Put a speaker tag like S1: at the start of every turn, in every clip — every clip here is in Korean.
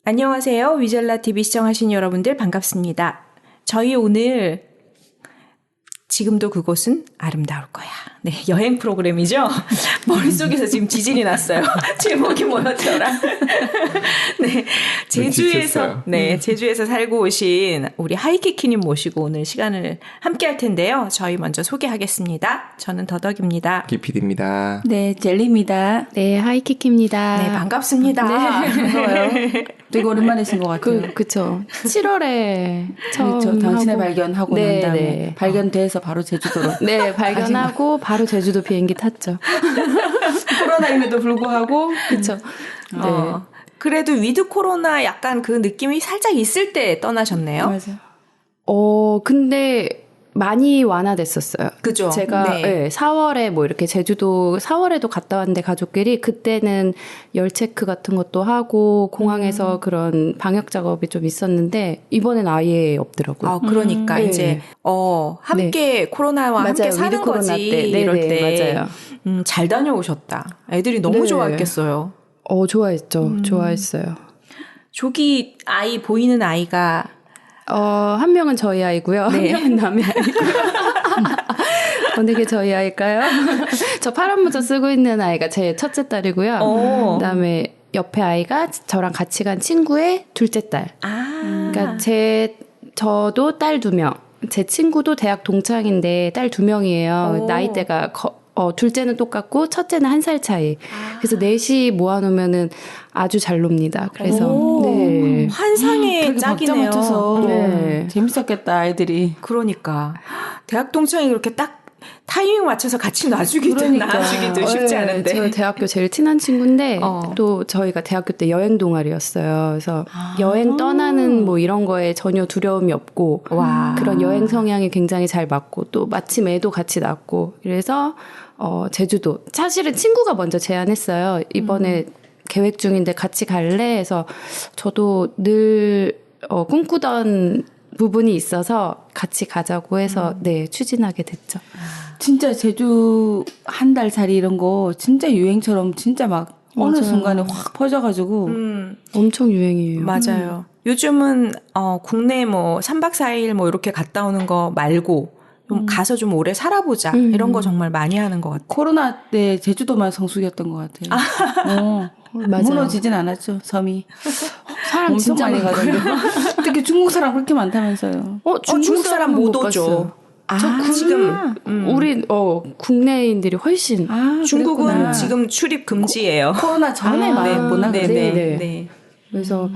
S1: 안녕하세요. 위젤라 TV 시청하신 여러분들 반갑습니다. 저희 오늘 지금도 그곳은 아름다울 거야. 네, 여행 프로그램이죠. 머릿속에서 지금 지진이 났어요. 제목이 뭐였더라? 네, 제주에서 살고 오신 우리 하이키키님 모시고 오늘 시간을 함께 할 텐데요. 저희 먼저 소개하겠습니다. 저는 더덕입니다.
S2: 기필입니다.
S3: 네, 젤리입니다.
S4: 네, 하이키키입니다.
S1: 네, 반갑습니다.
S3: 네, 반가워요. 되게 오랜만이신 것 같아요.
S4: 그쵸. 7월에 처음
S3: 그렇죠. 당신의 발견하고 난 다음에
S4: 네.
S3: 발견돼서 바로 제주도로.
S4: 네, 발견하고 바로 제주도 비행기 탔죠.
S3: 코로나임에도 불구하고.
S4: 그쵸.
S1: 네. 그래도 위드 코로나 약간 그 느낌이 살짝 있을 때 떠나셨네요.
S3: 맞아요.
S4: 근데 많이 완화됐었어요.
S1: 그죠.
S4: 제가
S1: 네.
S4: 4월에 뭐 이렇게 제주도 4월에도 갔다 왔는데 가족끼리 그때는 열 체크 같은 것도 하고 공항에서 그런 방역 작업이 좀 있었는데 이번엔 아예 없더라고요.
S1: 아, 그러니까
S4: 네.
S1: 이제 함께 코로나와
S4: 맞아요.
S1: 함께 사는
S4: 위드 코로나
S1: 거지.
S4: 때.
S1: 이럴
S4: 네네,
S1: 때.
S4: 맞아요.
S1: 잘 다녀오셨다. 애들이 너무
S4: 네.
S1: 좋아했겠어요.
S4: 좋아했죠. 좋아했어요.
S1: 저기 보이는 아이가
S4: 한 명은 저희 아이고요.
S1: 네.
S4: 한 명은 남의 아이고요. 어느 게 저희 아이일까요? 저 파란 모자 쓰고 있는 아이가 제 첫째 딸이고요. 그다음에 옆에 아이가 저랑 같이 간 친구의 둘째 딸. 그러니까 저도 딸 2명. 제 친구도 대학 동창인데 딸 2명이에요. 나이대가 둘째는 똑같고 첫째는 1살 차이. 그래서 넷이 모아놓으면은 아주 잘 놉니다. 그래서 네.
S1: 환상의 짝이네요.
S3: 맞춰서
S4: 네.
S3: 재밌었겠다 아이들이.
S1: 그러니까 대학 동창이 그렇게 딱 타이밍 맞춰서 같이 놔주기도 쉽지 않은데.
S4: 저 대학교 제일 친한 친구인데 또 저희가 대학교 때 여행 동아리였어요. 그래서 여행 떠나는 뭐 이런 거에 전혀 두려움이 없고 그런 여행 성향이 굉장히 잘 맞고 또 마침 애도 같이 낳고 그래서 제주도 사실은 친구가 먼저 제안했어요. 이번에 계획 중인데 같이 갈래? 해서 저도 늘 꿈꾸던 부분이 있어서 같이 가자고 해서 네 추진하게 됐죠.
S3: 진짜 제주 한 달 살이 이런 거 진짜 유행처럼 진짜 막 어느
S4: 맞아요.
S3: 순간에 확 퍼져가지고
S4: 엄청 유행이에요.
S1: 맞아요. 요즘은 국내 뭐 3박 4일 뭐 이렇게 갔다 오는 거 말고 좀 가서 좀 오래 살아보자 이런 거 정말 많이 하는 것 같아요.
S3: 코로나 때 제주도만 성수기였던 것 같아요.
S4: 맞아요.
S3: 무너지진 않았죠, 섬이.
S4: 사람
S3: 엄청
S4: 진짜
S3: 많이 가던데. 특히 중국 사람 그렇게 많다면서요.
S1: 중국 사람 못 오죠. 지금
S4: 우리 국내인들이 훨씬
S1: 중국은
S3: 그랬구나.
S1: 지금 출입 금지예요.
S3: 코로나 전에 많았구나.
S4: 네. 그래서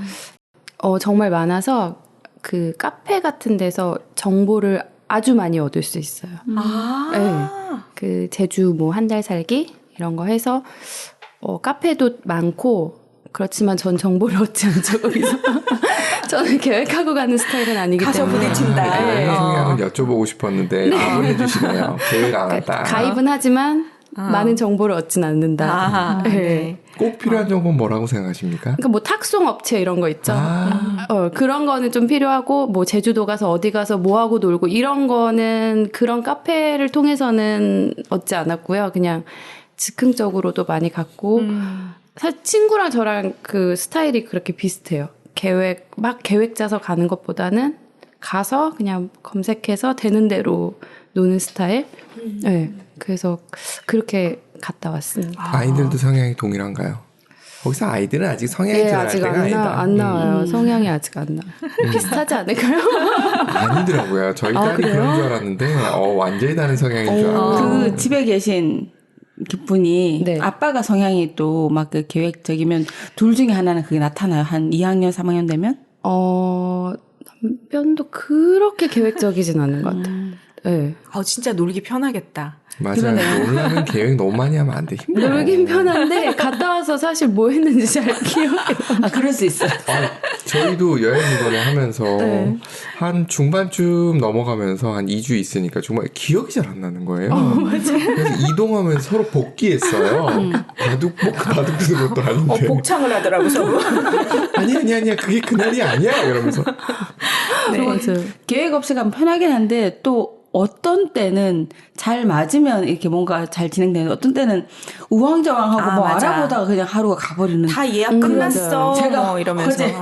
S4: 정말 많아서 그 카페 같은 데서 정보를 아주 많이 얻을 수 있어요. 네. 그 제주 뭐 한 달 살기 이런 거 해서 카페도 많고 그렇지만 전 정보를 얻지 않죠 거기서. 저는 계획하고 가는 스타일은 아니기
S1: 가서
S4: 때문에.
S1: 부딪힌다.
S2: 네. 성향을 여쭤보고 싶었는데 답을 해주시네요. 계획 안 한다.
S4: 가입은 하지만 많은 정보를 얻진 않는다.
S1: 네.
S2: 꼭 필요한 정보는 뭐라고 생각하십니까?
S4: 그러니까 뭐 탁송 업체 이런 거 있죠. 그런 거는 좀 필요하고 뭐 제주도 가서 어디 가서 뭐 하고 놀고 이런 거는 그런 카페를 통해서는 얻지 않았고요. 그냥 즉흥적으로도 많이 갔고 사실 친구랑 저랑 그 스타일이 그렇게 비슷해요. 계획 짜서 가는 것보다는 가서 그냥 검색해서 되는 대로 노는 스타일. 네. 그래서 그렇게 갔다 왔습니다.
S2: 아이들도 성향이 동일한가요? 거기서 아이들은 아직 성향이
S4: 네,
S2: 드러날
S4: 아직
S2: 때가 아니다.
S4: 안 나와요. 성향이 아직 안 나와요. 비슷하지 않을까요?
S2: 아니더라고요. 저희 딸이 그런 줄 알았는데 완전히 다른 성향인 줄 알았어요.
S3: 그 집에 계신 분이
S4: 네.
S3: 아빠가 성향이 또 막 그 계획적이면 둘 중에 하나는 그게 나타나요. 한 2학년, 3학년 되면?
S4: 남편도 그렇게 계획적이진 않은 것 같아요. 네.
S1: 진짜 놀기 편하겠다.
S2: 맞아요. 놀라면 계획 너무 많이 하면 안 돼. 힘들어.
S4: 놀긴 편한데 갔다 와서 사실 뭐 했는지 잘 기억이 안
S3: 그럴 수 있어요.
S2: 저희도 여행 이번에 하면서 한 중반쯤 넘어가면서 한 2주 있으니까 정말 기억이 잘 안 나는 거예요. 그래서 이동하면서 서로 복귀했어요. 바둑 두는 것도 아닌데.
S1: 복창을 하더라고 서로.
S2: 아니야. 그게 그날이 아니야. 이러면서.
S3: 네. 계획 없이 가면 편하긴 한데 또 어떤 때는 잘 맞으면 이렇게 뭔가 잘 진행되는 어떤 때는 우왕좌왕하고 뭐
S1: 맞아.
S3: 알아보다가 그냥 하루가 가버리는
S1: 다 예약 끝났어.
S3: 제가
S1: 뭐 이러면서.
S3: 어제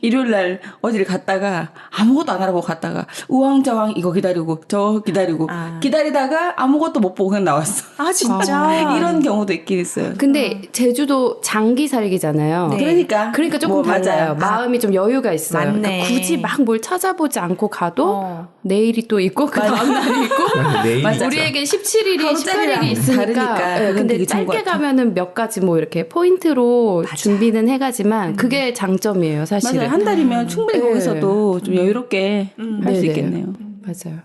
S3: 일요일 날 어디를 갔다가 아무것도 안 알아보고 갔다가 우왕좌왕 이거 기다리고 저 기다리고 기다리다가 아무것도 못 보고 그냥 나왔어.
S1: 아 진짜
S3: 이런 경우도 있긴 있어요.
S4: 근데 제주도 장기 살기잖아요.
S1: 네.
S3: 그러니까
S4: 조금
S3: 뭐
S4: 달라요.
S3: 맞아요.
S4: 마음이 좀 여유가 있어요.
S1: 맞네.
S4: 그러니까 굳이 막 뭘 찾아보지 않고 가도 내일이 또 있고 그 다음 날이 있고
S2: 내일이
S3: 맞아.
S4: 우리에겐 17일이
S3: 하루짜리랑
S4: 18일이 있으니까
S3: 다르니까
S4: 네,
S3: 그건
S4: 근데
S3: 되게 좋은 것
S4: 짧게
S3: 같아요.
S4: 가면은 몇 가지 뭐 이렇게 포인트로 준비는 해가지만 그게 장점이에요 사실은.
S3: 맞아요. 한 달이면 충분히
S4: 네.
S3: 거기서도 좀 여유롭게 할 수
S4: 네네.
S3: 있겠네요.
S4: 맞아요.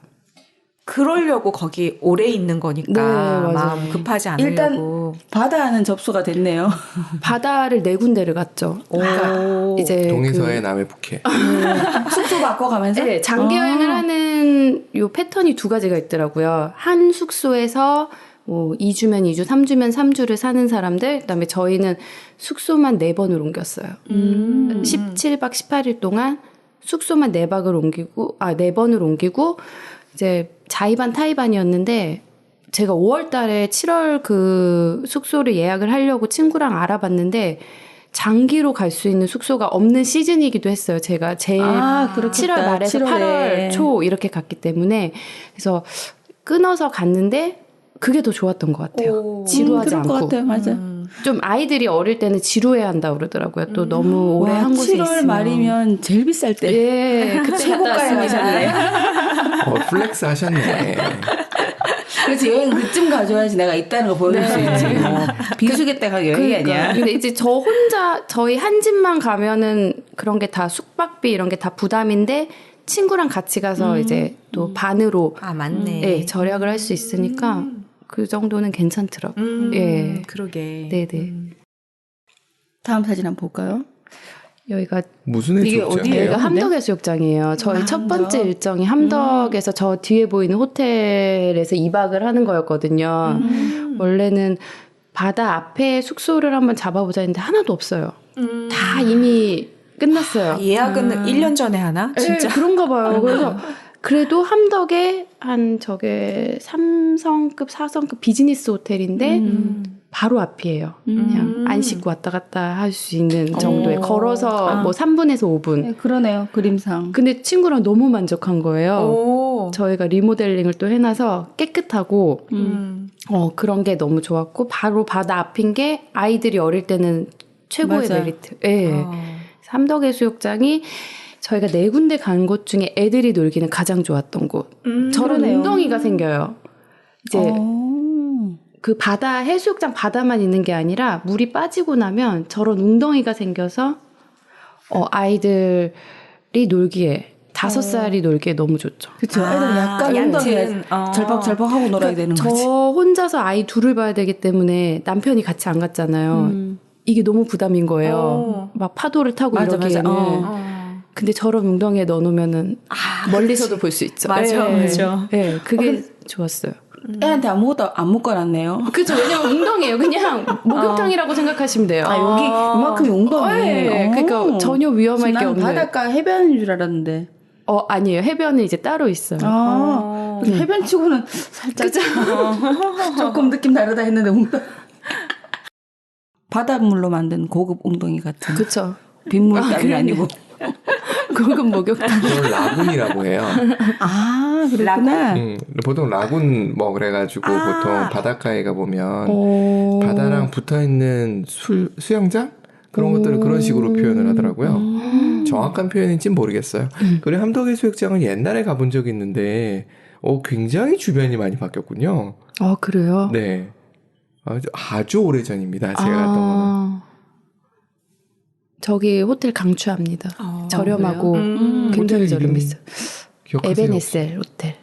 S1: 그러려고 거기 오래 있는 거니까
S4: 네, 맞아요.
S1: 마음 급하지 않으려고.
S3: 일단 바다는 접수가 됐네요.
S4: 바다를 4군데를 갔죠. 그러니까 이제
S2: 동해서의 남해 북해.
S3: 숙소 바꿔가면서
S4: 네, 장기 여행을 하는 요 패턴이 2가지가 있더라고요. 한 숙소에서 뭐 2주면 2주, 3주면 3주를 사는 사람들, 그다음에 저희는 숙소만 4번을 옮겼어요. 17박 18일 동안 숙소만 4번을 옮기고 이제 자의반 타의반이었는데 제가 5월 달에 7월 그 숙소를 예약을 하려고 친구랑 알아봤는데 장기로 갈 수 있는 숙소가 없는 시즌이기도 했어요. 제가 제일
S3: 그렇겠다.
S4: 7월 말에서
S3: 7월에.
S4: 8월 초 이렇게 갔기 때문에 그래서 끊어서 갔는데 그게 더 좋았던 것 같아요. 지루하지
S3: 그럴
S4: 않고.
S3: 것 같아요. 맞아.
S4: 좀 아이들이 어릴 때는 지루해야 한다 그러더라고요. 또 너무 오래 한 곳에
S3: 7월
S4: 있으면.
S3: 말이면 제일 비쌀 때.
S4: 예, 그때
S3: 최고가에 가셨네.
S2: 플렉스 하셨네.
S3: 그래서 여행 그쯤 가져야지 내가 있다는 거 보여줄 수 있지. 뭐 비수기 때가 여행이 아니야.
S4: 근데 이제 저 혼자 저희 한 집만 가면은 그런 게 다 숙박비 이런 게 다 부담인데 친구랑 같이 가서 이제 또 반으로
S1: 맞네.
S4: 예, 절약을 할 수 있으니까 그 정도는 괜찮더라고요. 예.
S1: 그러게.
S4: 네네.
S3: 다음 사진 한번 볼까요?
S4: 여기가
S2: 무슨
S3: 이게
S2: 해수욕장이에요?
S3: 어디예요?
S4: 여기가 함덕해수욕장이에요. 저희 첫 번째
S3: 함덕.
S4: 일정이 함덕에서 저 뒤에 보이는 호텔에서 2박을 하는 거였거든요. 원래는 바다 앞에 숙소를 한번 잡아보자 했는데 하나도 없어요. 다 이미 끝났어요.
S1: 예약은 1년 전에 하나? 진짜.
S4: 네, 그런가 봐요. 그래서 그래도 함덕에 한 저게 3성급, 4성급 비즈니스 호텔인데 바로 앞이에요. 그냥 안 씻고 왔다 갔다 할 수 있는 정도에 걸어서 뭐 3분에서 5분.
S3: 네, 그러네요. 그림상.
S4: 근데 친구랑 너무 만족한 거예요.
S1: 오.
S4: 저희가 리모델링을 또 해놔서 깨끗하고 그런 게 너무 좋았고 바로 바다 앞인 게 아이들이 어릴 때는 최고의
S3: 맞아.
S4: 메리트. 예. 삼덕해수욕장이 저희가 4군데 간 곳 중에 애들이 놀기는 가장 좋았던 곳. 저런
S3: 그러네요.
S4: 웅덩이가 생겨요. 이제 그 바다 해수욕장 바다만 있는 게 아니라 물이 빠지고 나면 저런 웅덩이가 생겨서 아이들이 놀기에 5살이 놀기에 너무 좋죠.
S3: 그쵸. 애들은 약간 엉덩이에
S1: 얕은,
S3: 절박절박하고 놀아야 되는
S4: 저
S3: 거지.
S4: 혼자서 아이 둘을 봐야 되기 때문에 남편이 같이 안 갔잖아요. 이게 너무 부담인 거예요. 막 파도를 타고
S3: 맞아,
S4: 이러기에는.
S3: 맞아.
S4: 근데 저런 웅덩이에 넣어놓으면은 멀리서도 볼 수 있죠.
S1: 맞아,
S4: 네.
S1: 맞아.
S4: 네, 그게 좋았어요.
S3: 애한테 아무것도 안 묶어놨네요.
S4: 그죠? 왜냐면 웅덩이에요. 그냥 목욕탕이라고 생각하시면 돼요.
S3: 여기 이만큼이 웅덩이.
S4: 네, 그러니까 전혀 위험할 게
S3: 나는
S4: 없는.
S3: 바닷가 해변인 줄 알았는데.
S4: 아니에요. 해변은 이제 따로 있어요.
S3: 해변치고는 살짝 조금 느낌 다르다 했는데 웅덩이. 바닷물로 만든 고급 웅덩이 같은.
S4: 그쵸.
S3: 빗물감이 아니고.
S4: 고급 목욕탕.
S2: 그걸 라군이라고 해요.
S3: 그렇구나.
S2: 보통 라군 뭐 그래가지고 보통 바닷가에 가 보면 바다랑 붙어 있는 수영장 그런 것들을 그런 식으로 표현을 하더라고요. 정확한 표현인지는 모르겠어요. 그리고 함덕해수욕장은 옛날에 가본 적이 있는데 굉장히 주변이 많이 바뀌었군요.
S4: 그래요?
S2: 네, 아주 오래 전입니다. 제가 갔던 거는.
S4: 저기 호텔 강추합니다. 저렴하고 굉장히
S2: 호텔 이름이
S4: 저렴했어요.
S2: 기억하세요?
S4: 에베네셀 호텔.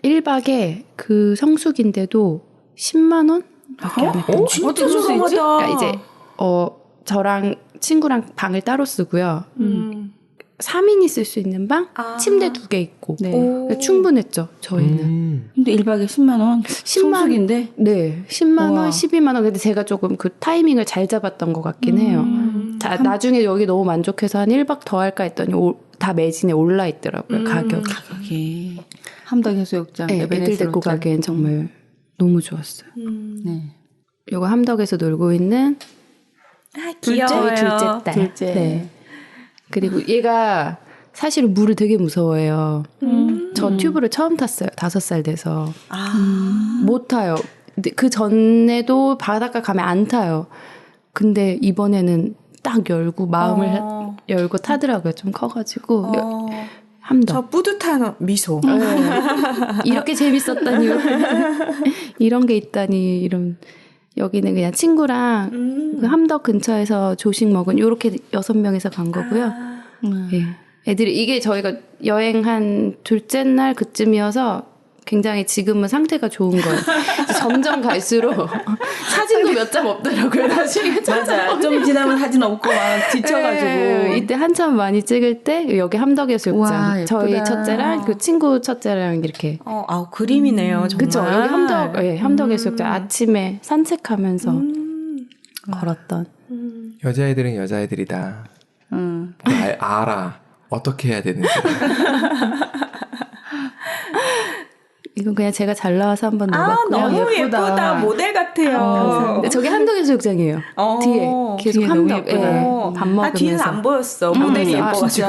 S4: 1박에 그 성수기인데도 10만 원? 밖에 안 했던
S1: 진짜 저렴하다.
S4: 그러니까 이제 저랑 친구랑 방을 따로 쓰고요. 3인이 쓸 수 있는 방, 침대 2개 있고
S3: 네.
S4: 그러니까 충분했죠. 저희는.
S3: 근데 1박에 10만 원.
S4: 10만
S3: 성수기인데.
S4: 네, 10만
S3: 우와.
S4: 원, 12만 원. 근데 제가 조금 그 타이밍을 잘 잡았던 것 같긴 해요. 나중에 여기 너무 만족해서 한 1박 더 할까 했더니 다 매진에 올라 있더라고요. 가격이.
S3: 함덕 해수욕장,
S4: 네, 애들
S3: 에베레스트
S4: 데리고
S3: 호텔.
S4: 가기엔 정말 너무 좋았어요.
S3: 네.
S4: 요거 함덕에서 놀고 있는
S1: 귀여워요.
S4: 저희 둘째 딸.
S3: 둘째.
S4: 네. 그리고 얘가 사실 물을 되게 무서워해요. 저 튜브를 처음 탔어요. 5살 돼서. 못 타요. 근데 그 전에도 바닷가 가면 안 타요. 근데 이번에는 딱 열고 마음을 열고 타더라고요. 좀 커가지고 함덕.
S1: 저 뿌듯한 미소.
S4: 네. 이렇게 재밌었다니 이런 게 있다니 이런. 여기는 그냥 친구랑 그 함덕 근처에서 조식 먹은 요렇게 6명이서 간 거고요. 예. 애들이 이게 저희가 여행한 둘째 날 그쯤이어서 굉장히 지금은 상태가 좋은 거예요. 점점 갈수록 사진도 몇 장 없더라고요. 나중에
S3: 맞아. 좀 지나면 사진 없고 막 지쳐가지고.
S4: 예, 이때 한참 많이 찍을 때 여기 함덕해수욕장
S3: 와,
S4: 저희
S3: 예쁘다.
S4: 첫째랑 그 친구 첫째랑 이렇게
S1: 그림이네요. 정말.
S4: 그쵸. 여기 함덕해수욕장 아침에 산책하면서 걸었던.
S2: 여자애들은 여자애들이다. 알아. 어떻게 해야 되는지.
S4: 이건 그냥 제가 잘 나와서 한번 넣어봤고요.
S1: 너무 예쁘다. 모델 같아요.
S4: 근데 저게 함덕해수욕장이에요. 뒤에 계속
S3: 뒤에 너무
S4: 함덕.
S3: 예쁘다.
S4: 예, 밥 먹으면서.
S1: 뒤는 안 보였어. 모델이 예뻐가지고.
S3: 진짜.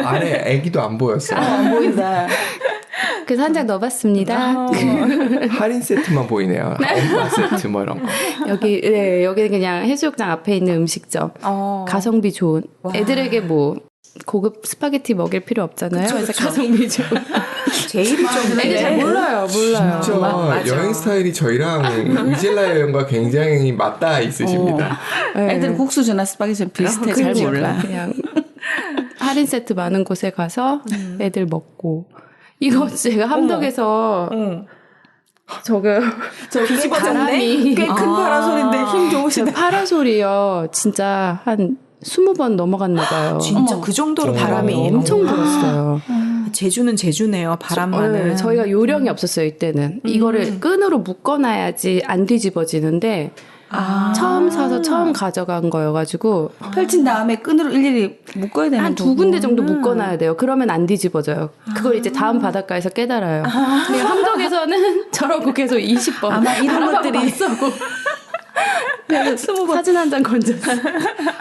S2: 안에 애기도 안 보였어요.
S3: 안 보인다.
S4: 그래서 한 장 넣어봤습니다.
S2: 할인 세트만 보이네요. 엄마 세트 뭐 이런 거.
S4: 여기는 그냥 해수욕장 앞에 있는 음식점. 가성비 좋은. 애들에게 뭐 고급 스파게티 먹일 필요 없잖아요. 그래서 가성비 좋은.
S1: 제일 좀
S4: 애들 잘 몰라요.
S2: 진짜
S1: 맞아.
S2: 여행 스타일이 저희랑 위젤라 여행과 굉장히 맞닿아 있으십니다.
S3: 애들 국수주나 스파게티 비슷해. 잘
S4: 그렇죠.
S3: 몰라.
S4: 그냥 할인 세트 많은 곳에 가서 애들 먹고. 이거 제가 함덕에서 저거
S1: 뒤집어졌네.
S3: 꽤 큰 파라솔인데 힘 좋으시다.
S4: 파라솔이요. 진짜 한 20번 넘어갔나 봐요.
S1: 진짜 그 정도로 바람이
S4: 엄청 불었어요.
S1: 제주는 제주네요. 바람만은.
S4: 저희가 요령이 없었어요. 이때는. 이거를 끈으로 묶어놔야지 안 뒤집어지는데 처음 사서 처음 가져간 거여가지고
S3: 펼친 다음에 끈으로 일일이 묶어야 되는
S4: 한 2군데 정도 묶어놔야 돼요. 그러면 안 뒤집어져요. 그걸 이제 다음 바닷가에서 깨달아요. 근데 함덕에서는 저러고 계속 20번
S3: 아마 이런 것들이
S4: 쓰고 사진 한 장 건졌어.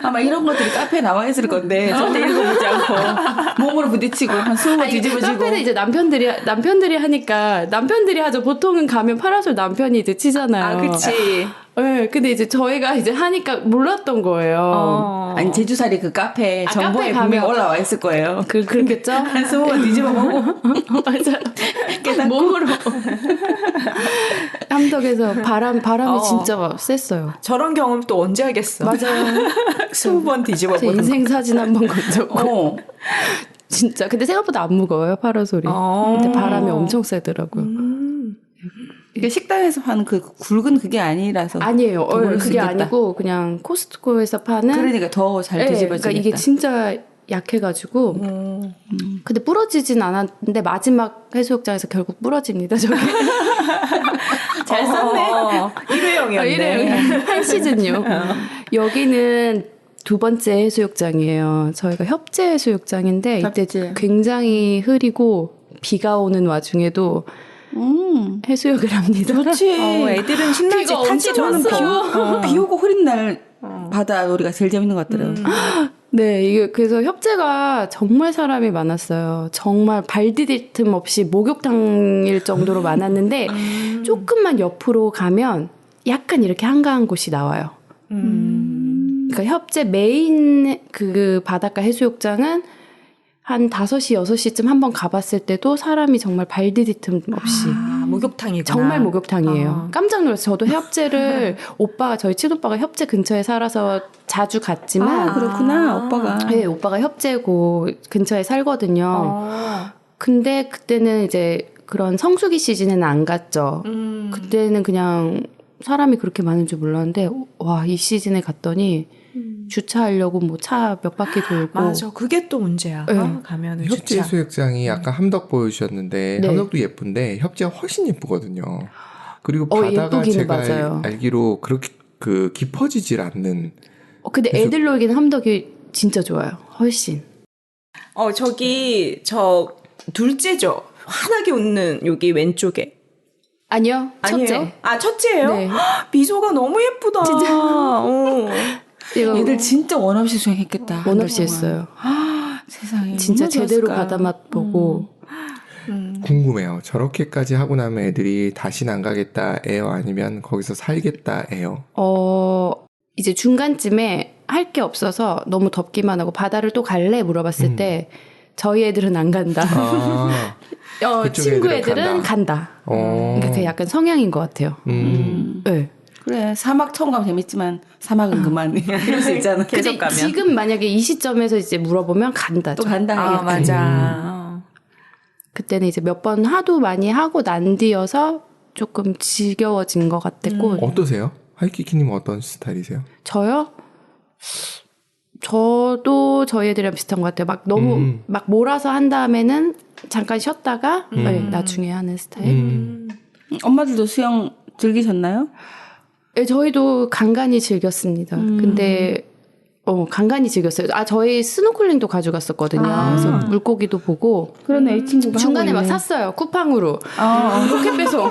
S3: 아마 이런 것들이 카페에 나와 있을 건데 절대 읽어보지 않고 몸으로 부딪히고 한 20번 뒤집어지고.
S4: 카페는 이제 남편들이 하니까 남편들이 하죠. 보통은 가면 파라솔 남편이 이제 치잖아요.
S1: 그치.
S4: 네, 근데 이제 저희가 이제 하니까 몰랐던 거예요.
S3: 아니 제주살이 그 카페 정보에
S4: 카페
S3: 분명히
S4: 가면-
S3: 올라와 있을 거예요.
S4: 그렇겠죠?
S3: 한 20번 뒤집어보고
S4: 맞아요. 몸으로. 함덕에서 바람이 진짜 셌어요.
S1: 저런 경험 또 언제 하겠어.
S4: 맞아요.
S1: 20번 뒤집어
S4: 제
S1: 보는
S4: 인생 사진 한 번 건졌고. 진짜. 근데 생각보다 안 무거워요, 파라솔이. 근데 바람이 엄청 세더라고요.
S3: 이게 식당에서 파는 그 굵은 그게 아니라서
S4: 아니에요.
S3: 더 그럴 수
S4: 그게
S3: 있겠다.
S4: 아니고 그냥 코스트코에서 파는.
S3: 그러니까 더 잘 뒤집어지겠다.
S4: 그러니까 이게 진짜 약해가지고. 근데 부러지진 않았는데 마지막 해수욕장에서 결국 부러집니다. 저게.
S1: 잘 썼네. 일회용이었네.
S4: 일회용. 한 시즌요. 여기는 2번째 해수욕장이에요. 저희가 협재 해수욕장인데 이때
S3: 협재.
S4: 굉장히 흐리고 비가 오는 와중에도 해수욕을 합니다.
S3: 좋지.
S1: 애들은 신나지.
S4: 비가
S1: 타지
S4: 엄청
S1: 저는
S4: 왔어.
S3: 비 오고 흐린 날 바다 놀이가 제일 재밌는 것 같더라고요.
S4: 네, 이게 그래서 협재가 정말 사람이 많았어요. 정말 발 디딜 틈 없이 목욕탕일 정도로 많았는데 조금만 옆으로 가면 약간 이렇게 한가한 곳이 나와요. 그러니까 협재 메인 그 바닷가 해수욕장은 한 5시, 6시쯤 한번 가봤을 때도 사람이 정말 발 디딜 틈 없이.
S1: 목욕탕이구나.
S4: 정말 목욕탕이에요. 깜짝 놀랐어요. 저도 협재를 저희 친오빠가 협재 근처에 살아서 자주 갔지만
S3: 그렇구나, 오빠가.
S4: 네, 오빠가 협재고 근처에 살거든요. 근데 그때는 이제 그런 성수기 시즌에는 안 갔죠. 그때는 그냥 사람이 그렇게 많은 줄 몰랐는데 와, 이 시즌에 갔더니 주차하려고 뭐 차 몇 바퀴 돌고.
S1: 맞아. 그게 또 문제야.
S4: 네.
S1: 가면은
S2: 협재
S1: 주차.
S2: 해수욕장이 아까 함덕 보여주셨는데
S4: 네.
S2: 함덕도 예쁜데 협재가 훨씬 예쁘거든요. 그리고
S4: 예쁘기는
S2: 바다가 제가
S4: 맞아요.
S2: 알기로 그렇게 깊어지질 않는.
S4: 근데 애들 놀기는 함덕이 진짜 좋아요. 훨씬.
S1: 저기 저 둘째죠. 환하게 웃는 여기 왼쪽에.
S4: 아니요.
S1: 아니에요?
S4: 첫째.
S1: 아, 첫째예요?
S4: 네.
S1: 미소가 너무 예쁘다.
S4: 진짜. 이거
S3: 얘들 진짜 원 없이 수행했겠다.
S4: 원 없이 했어요.
S3: 세상에.
S4: 진짜
S3: 너무
S4: 제대로
S3: 좋았을까.
S4: 바다 맛 보고.
S2: 궁금해요. 저렇게까지 하고 나면 애들이 다시는 안 가겠다예요? 아니면 거기서 살겠다예요?
S4: 이제 중간쯤에 할 게 없어서 너무 덥기만 하고 바다를 또 갈래? 물어봤을 때 저희 애들은 안 간다.
S2: 아, 그쪽
S4: 친구
S2: 애들은
S4: 애들은 간다. 그러니까 그게 약간 성향인 것 같아요. 네.
S3: 그래 사막 처음 가면 재밌지만 사막은 그만 이럴 수 있잖아.
S1: 계속
S4: 근데
S1: 가면.
S4: 지금 만약에 이 시점에서 이제 물어보면 간다.
S3: 또 간다.
S1: 아,
S3: 하겠다.
S1: 맞아.
S4: 그때는 이제 몇 번 하도 많이 하고 난 뒤여서 조금 지겨워진 것 같았고.
S2: 어떠세요? 하이키키님은 어떤 스타일이세요?
S4: 저요? 저도 저희 애들이랑 비슷한 것 같아요. 막 너무 막 몰아서 한 다음에는 잠깐 쉬었다가 네, 나중에 하는 스타일.
S3: 엄마들도 수영 즐기셨나요?
S4: 네, 저희도 간간히 즐겼습니다. 근데 간간히 즐겼어요. 저희 스노클링도 가져갔었거든요. 그래서 물고기도 보고.
S3: 그러네 이 친구가
S4: 중간에
S3: 하고
S4: 막
S3: 있네.
S4: 샀어요. 쿠팡으로. 로켓 배송.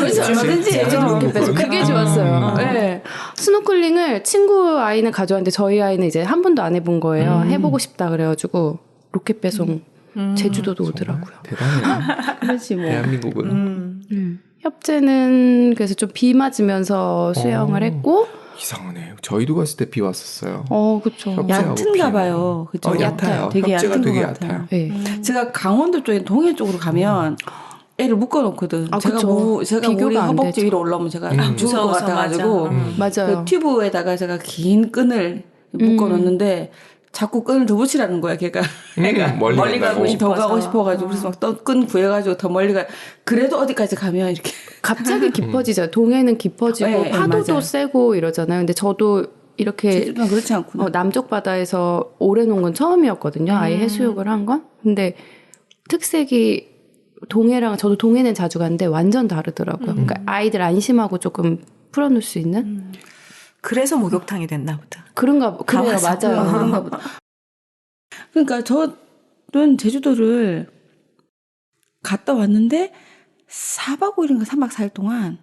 S3: 그래서 얼마든지
S2: 진짜
S4: 로켓 배송. 그게 좋았어요. 네. 스노클링을 친구 아이는 가져왔는데 저희 아이는 이제 한 번도 안 해본 거예요. 해보고 싶다 그래가지고 로켓 배송 제주도도 오더라고요.
S2: 대단해요.
S3: 그렇지 뭐.
S2: 대한민국은.
S4: 협재는 그래서 좀 비 맞으면서 수영을 했고.
S2: 이상하네. 저희도 갔을 때 비 왔었어요.
S4: 그쵸.
S2: 협재하고
S3: 얕은가
S2: 비는.
S3: 봐요. 그죠?
S2: 얕아요.
S3: 되게
S2: 협재가
S3: 얕은
S2: 되게
S3: 것 같아요.
S2: 얕아요.
S4: 네.
S3: 제가 강원도 쪽에 동해 쪽으로 가면 애를 묶어놓거든. 제가
S4: 그쵸.
S3: 제가
S4: 비교가
S3: 우리
S4: 안
S3: 허벅지
S4: 되죠.
S3: 위로 올라오면 제가 죽을 것
S1: 무서워서
S3: 같아가지고
S1: 맞아.
S4: 맞아요.
S3: 그 튜브에다가 제가 긴 끈을 묶어놓는데 자꾸 끈을 더 붙이라는 거야, 걔가.
S2: 멀리 간다고.
S3: 더 가고 싶어가지고 그래서 막 끈 구해가지고 더 멀리 가. 그래도 어디까지 가면 이렇게.
S4: 갑자기 깊어지죠. 동해는 깊어지고
S3: 네,
S4: 파도도
S3: 맞아요.
S4: 세고 이러잖아요. 근데 저도 이렇게
S3: 제주도는 그렇지 않구나.
S4: 남쪽 바다에서 오래 논 건 처음이었거든요. 아예 해수욕을 한 건. 근데 특색이 동해랑 저도 동해는 자주 갔는데 완전 다르더라고요. 그러니까 아이들 안심하고 조금 풀어놓을 수 있는
S1: 그래서 목욕탕이 됐나 보다.
S4: 그래요.
S1: 가봐서.
S4: 맞아요.
S3: 그런가 보다. 그러니까 저는 제주도를 갔다 왔는데 4박 5일인가 3박 4일 동안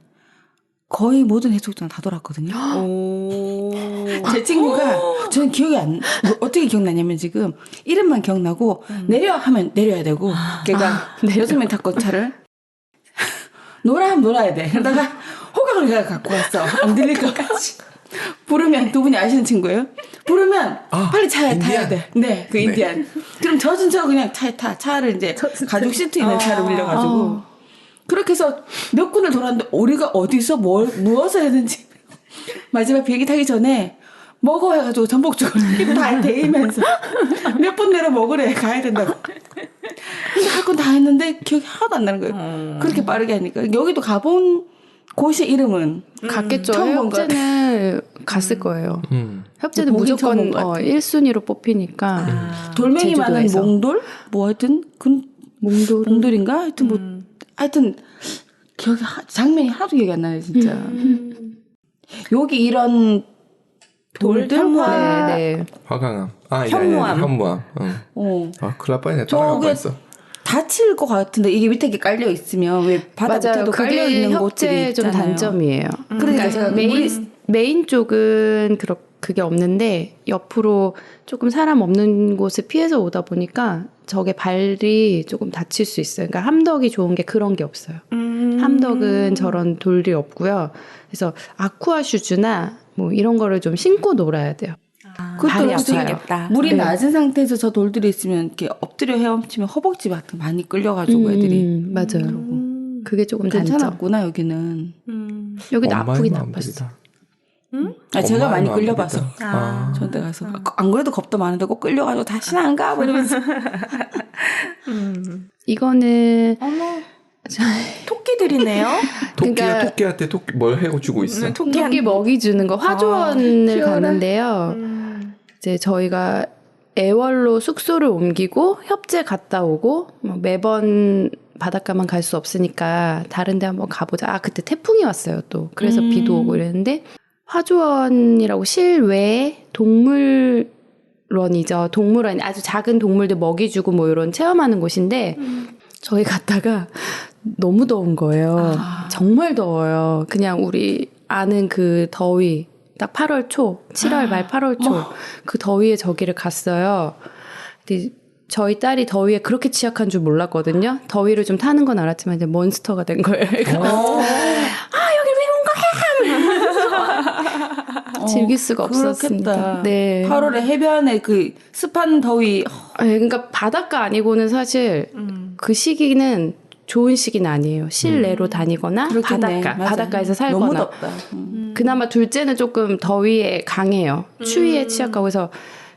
S3: 거의 모든 해수욕장 다 돌았거든요. 제 친구가 저는 기억이 어떻게 기억나냐면 지금 이름만 기억나고 내려 하면 내려야 되고 걔가 6명 탔고 차를 놀아 하면 놀아야 돼. 그러다가 호강을 내가 갖고 왔어. 안 들릴 것까지. 부르면 두 분이 아시는 친구예요? 부르면 빨리 차에 타야 돼. 네, 그 인디안. 그럼 젖은 저 그냥 차에 타. 차를 이제 가죽 시트 있는 차를 빌려가지고 그렇게 해서 몇 군을 돌았는데 우리가 어디서 무엇을 했는지 마지막 비행기 타기 전에 먹어 해가지고 전복죽을 다 데이면서 몇 번 내려 먹으래 가야 된다고. 그래서 할 건 다 했는데 기억이 하나도 안 나는 거예요. 그렇게 빠르게 하니까. 여기도 가본 곳의 이름은
S4: 갔겠죠.
S3: 처음 본 것
S4: 협재는 갔을 거예요. 협재는
S3: 보긴 처음
S4: 무조건
S3: 본것 같아.
S4: 1순위로 뽑히니까.
S3: 돌멩이 많은
S4: 제주도에서.
S3: 몽돌? 뭐 하여튼 몽돌인가? 하여튼 하여튼 기억이 장면이 하나도 기억이 안 나네 진짜. 여기 이런 돌들
S1: 현무암.
S4: 네.
S2: 화강암.
S1: 현무암.
S2: 현무암. 큰일 날 뻔했네. 따라갈
S3: 저게
S2: 뻔했어.
S3: 다칠 것 같은데 이게 밑에 이렇게 깔려 있으면 왜 바다
S4: 맞아요.
S3: 밑에도 깔려
S4: 그게
S3: 있는 곳들이
S4: 협재 좀
S3: 있잖아요.
S4: 단점이에요.
S3: 그러니까 제가
S4: 메인 쪽은 그게 없는데 옆으로 조금 사람 없는 곳을 피해서 오다 보니까 저게 발이 조금 다칠 수 있어요. 그러니까 함덕이 좋은 게 그런 게 없어요. 함덕은 저런 돌이 없고요. 그래서 아쿠아 슈즈나 뭐 이런 거를 좀 신고 놀아야 돼요. 발이
S3: 그것도
S4: 아파요.
S3: 물이
S4: 네.
S3: 낮은 상태에서 저 돌들이 있으면 이렇게 엎드려 헤엄치면 허벅지 같은 거 많이 끌려가지고 애들이
S4: 맞아요. 그게 조금 단점.
S3: 괜찮았구나 여기는.
S4: 여기도
S2: 엄마의
S4: 아프긴
S2: 마음들이다.
S4: 아팠어.
S3: 제가
S2: 엄마의
S3: 많이
S2: 마음들이다.
S3: 끌려봐서 저한테 가서 안 그래도 겁도 많은데 꼭 끌려가지고 다시는 안 가? 뭐 이러면서.
S4: 이거는
S1: 토끼들이네요.
S4: 그러니까-
S2: 토끼한테 뭘 해주고 있어?
S4: 토끼 먹이 주는 거 화조원을 갔는데요. 이제 저희가 애월로 숙소를 옮기고 협재 갔다 오고 뭐 매번 바닷가만 갈 수 없으니까 다른 데 한번 가보자. 그때 태풍이 왔어요 또. 그래서 비도 오고 이랬는데 화조원이라고 실외 동물원이죠. 동물원 아주 작은 동물들 먹이 주고 뭐 이런 체험하는 곳인데 저희 갔다가 너무 더운 거예요. 정말 더워요. 그냥 우리 아는 그 더위, 딱 8월 초, 7월 말 8월 초, 그 더위에 저기를 갔어요. 근데 저희 딸이 더위에 그렇게 취약한 줄 몰랐거든요. 더위를 좀 타는 건 알았지만 이제 몬스터가 된 거예요. 여기 왜 온 거야? 즐길 수가 없었습니다.
S3: 그렇겠다.
S4: 네.
S3: 8월에 해변에 그 습한 더위.
S4: 네, 그러니까 바닷가 아니고는 사실 그 시기는 좋은 시기는 아니에요. 실내로 다니거나
S3: 그렇겠네.
S4: 바닷가,
S3: 맞아.
S4: 바닷가에서 살거나.
S3: 너무 덥다.
S4: 그나마 둘째는 조금 더위에 강해요. 추위에 취약하고 해서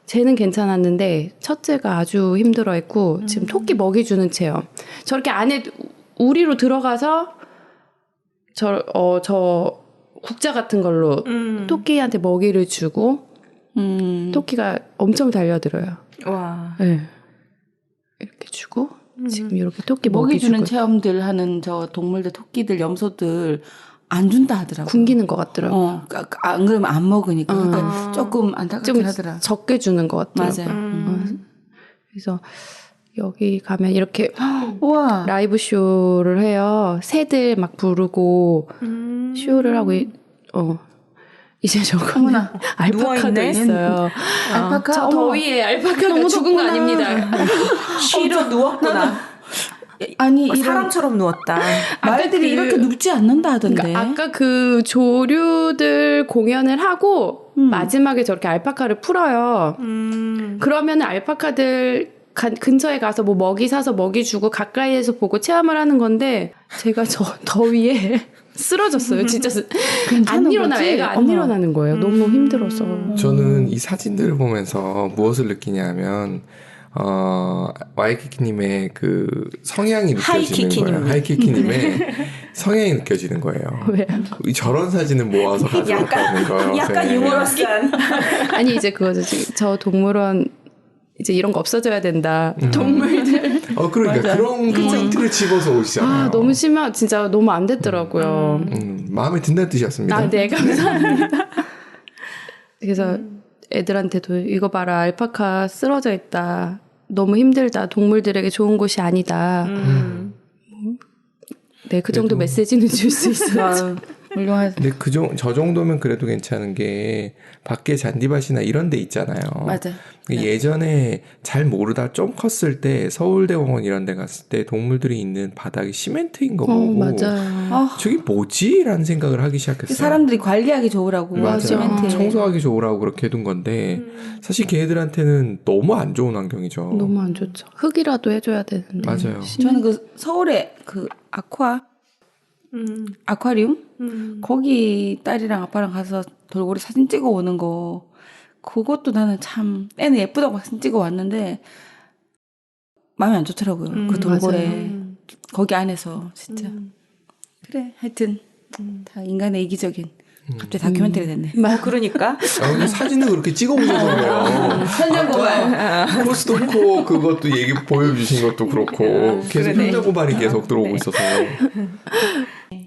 S4: 쟤는 괜찮았는데 첫째가 아주 힘들어했고 지금 토끼 먹이 주는 체험. 저렇게 안에 우리로 들어가서 저 국자 같은 걸로 토끼한테 먹이를 주고 토끼가 엄청 달려들어요.
S1: 와.
S4: 네. 이렇게 주고 지금 이렇게 토끼
S3: 먹이
S4: 먹이
S3: 주는
S4: 주고
S3: 체험들 하는 저 동물들, 토끼들, 염소들 안 준다 하더라고.
S4: 굶기는 것 같더라고요.
S3: 안 그러면 안 먹으니까. 그러니까 조금
S4: 좀
S3: 안타깝긴 하더라.
S4: 적게 주는 것 같더라고요.
S3: 맞아요.
S4: 그래서 여기 가면 이렇게
S3: 우와.
S4: 라이브 쇼를 해요. 새들 막 부르고 쇼를 하고 이제 저거는
S3: 어머나.
S4: 알파카도
S1: 누워있네?
S4: 있어요.
S3: 알파카?
S4: 저
S3: 어머.
S4: 더위에 알파카가
S3: 너무
S4: 죽은 거
S3: 덥구나.
S4: 아닙니다.
S1: 쉬러 누웠구나.
S3: 아니, 이런
S1: 사람처럼 누웠다.
S3: 말들이
S4: 그-
S3: 이렇게 눕지 않는다 하던데.
S4: 그러니까 아까 그 조류들 공연을 하고 마지막에 저렇게 알파카를 풀어요. 그러면 알파카들 근처에 가서 뭐 먹이 사서 먹이 주고 가까이에서 보고 체험을 하는 건데 제가 저 더위에 쓰러졌어요. 진짜 안 일어나
S3: 거지?
S4: 애가 안
S3: 어머.
S4: 일어나는 거예요. 너무 힘들어서.
S2: 저는 이 사진들을 보면서 무엇을 느끼냐면 와이키키님의 그 성향이 느껴지는 거예요. 하이키키님의 성향이 느껴지는 거예요.
S4: 왜요?
S2: 저런 사진을 모아서 가져왔다는 거예요.
S1: 약간
S2: 네.
S1: 유머러스한.
S4: 아니 이제 그거죠. 지금 저 동물원 이제 이런 거 없어져야 된다. 동물들.
S2: 그러니까
S3: 맞아.
S2: 그런 포인트를 집어서 오시잖아요.
S4: 너무 진짜 너무 안 됐더라고요.
S2: 마음에 든다는 뜻이었습니다.
S4: 네, 감사합니다. 그래서 애들한테도 이거 봐라, 알파카 쓰러져 있다. 너무 힘들다. 동물들에게 좋은 곳이 아니다. 네, 그 정도
S2: 그래도-
S4: 메시지는 줄 수 있어요.
S3: 아유, 훌륭하다.
S2: 근데 저 정도면 그래도 괜찮은 게 밖에 잔디밭이나 이런 데 있잖아요.
S3: 맞아.
S2: 예전에 잘 모르다 좀 컸을 때 서울대공원 이런 데 갔을 때 동물들이 있는 바닥이 시멘트인 거 보고
S4: 맞아요.
S2: 저게 뭐지? 라는 생각을 하기 시작했어요.
S3: 사람들이 관리하기 좋으라고.
S2: 맞아요.
S3: 시멘트에.
S2: 청소하기 좋으라고 그렇게 해둔 건데 사실 걔네들한테는 너무 안 좋은 환경이죠.
S4: 너무 안 좋죠. 흙이라도 해줘야 되는데.
S2: 맞아요.
S3: 저는 그 서울에 그 아쿠아리움? 거기 딸이랑 아빠랑 가서 돌고래 사진 찍어 오는 거, 그것도 나는 참, 애는 예쁘다고 사진 찍어 왔는데, 마음이 안 좋더라고요. 그 돌고래.
S4: 맞아요.
S3: 거기 안에서, 진짜. 그래, 하여튼, 다 인간의 이기적인. 갑자기 다큐멘터리 됐네.
S1: 그러니까.
S2: 근데 사진을 그렇게 찍어보셔서요.
S3: 현장고발.
S2: 코스토코 그것도 얘기 보여주신 것도 그렇고 계속
S1: 그러네.
S2: 현장고발이 계속 들어오고 있어서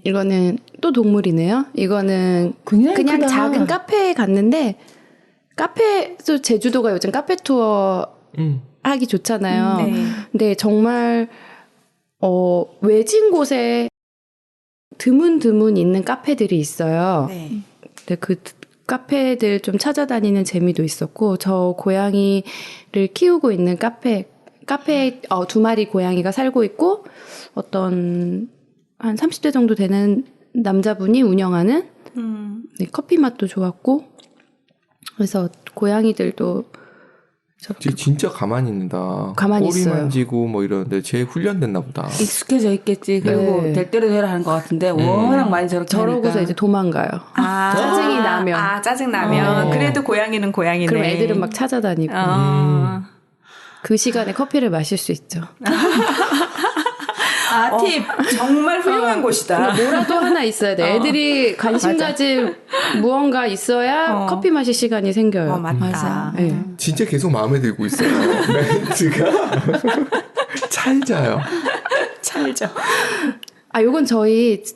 S4: 이거는 또 동물이네요. 이거는
S3: 굉장히
S4: 그냥
S3: 크다.
S4: 작은 카페에 갔는데 카페도 제주도가 요즘 카페 투어 하기 좋잖아요.
S1: 네.
S4: 근데 정말 외진 곳에 드문 있는 카페들이 있어요.
S1: 네.
S4: 근데 그 카페들 좀 찾아다니는 재미도 있었고 저 고양이를 키우고 있는 카페에 2마리 고양이가 살고 있고 어떤 한 30대 정도 되는 남자분이 운영하는 네, 커피 맛도 좋았고 그래서 고양이들도
S2: 쟤 진짜 가만히 있는다.
S4: 가만히
S2: 꼬리
S4: 있어요.
S2: 만지고 뭐 이러는데 쟤 훈련됐나 보다.
S3: 익숙해져 있겠지. 그리고
S4: 네.
S3: 될 대로 되라 하는 것 같은데, 워낙 많이 저렇게
S4: 저러고서
S3: 하니까.
S4: 이제 도망가요. 짜증이 나면.
S1: 짜증 나면. 그래도 고양이는 고양이네.
S4: 그럼 애들은 막 찾아다니고 그 시간에 커피를 마실 수 있죠.
S3: 팁!
S1: 정말 훌륭한 곳이다.
S4: 뭐라도 하나 있어야 돼. 애들이 관심
S3: 맞아.
S4: 가질 무언가 있어야 커피 마실 시간이 생겨요.
S1: 맞다.
S3: 맞아.
S4: 네.
S2: 진짜 계속 마음에 들고 있어요. 멘트가 찰져요.
S1: 찰죠.
S4: 요건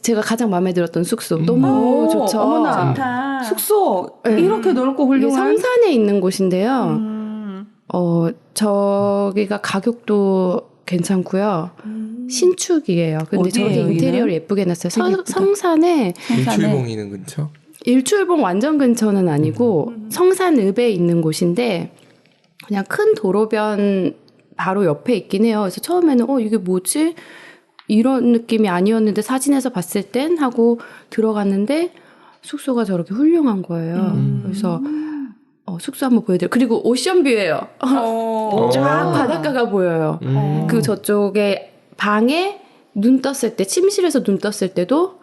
S4: 제가 가장 마음에 들었던 숙소. 너무
S3: 오,
S4: 좋죠.
S3: 어머나.
S1: 좋다.
S3: 숙소
S4: 네.
S3: 이렇게 넓고
S4: 이게
S3: 훌륭한.
S4: 성산에 있는 곳인데요. 저기가 가격도 괜찮고요. 신축이에요. 근데
S3: 어디예요,
S4: 저기
S3: 여기는?
S4: 인테리어를 예쁘게 해놨어요.
S3: 되게 예쁘다.
S4: 성산에
S2: 일출봉이는 근처?
S4: 일출봉 완전 근처는 아니고 성산읍에 있는 곳인데 그냥 큰 도로변 바로 옆에 있긴 해요. 그래서 처음에는 이게 뭐지? 이런 느낌이 아니었는데 사진에서 봤을 땐 하고 들어갔는데 숙소가 저렇게 훌륭한 거예요. 그래서 숙소 한번 보여드려요. 그리고 오션뷰예요. 쫙 바닷가가 보여요. 그 저쪽에 방에 눈 떴을 때 침실에서 눈 떴을 때도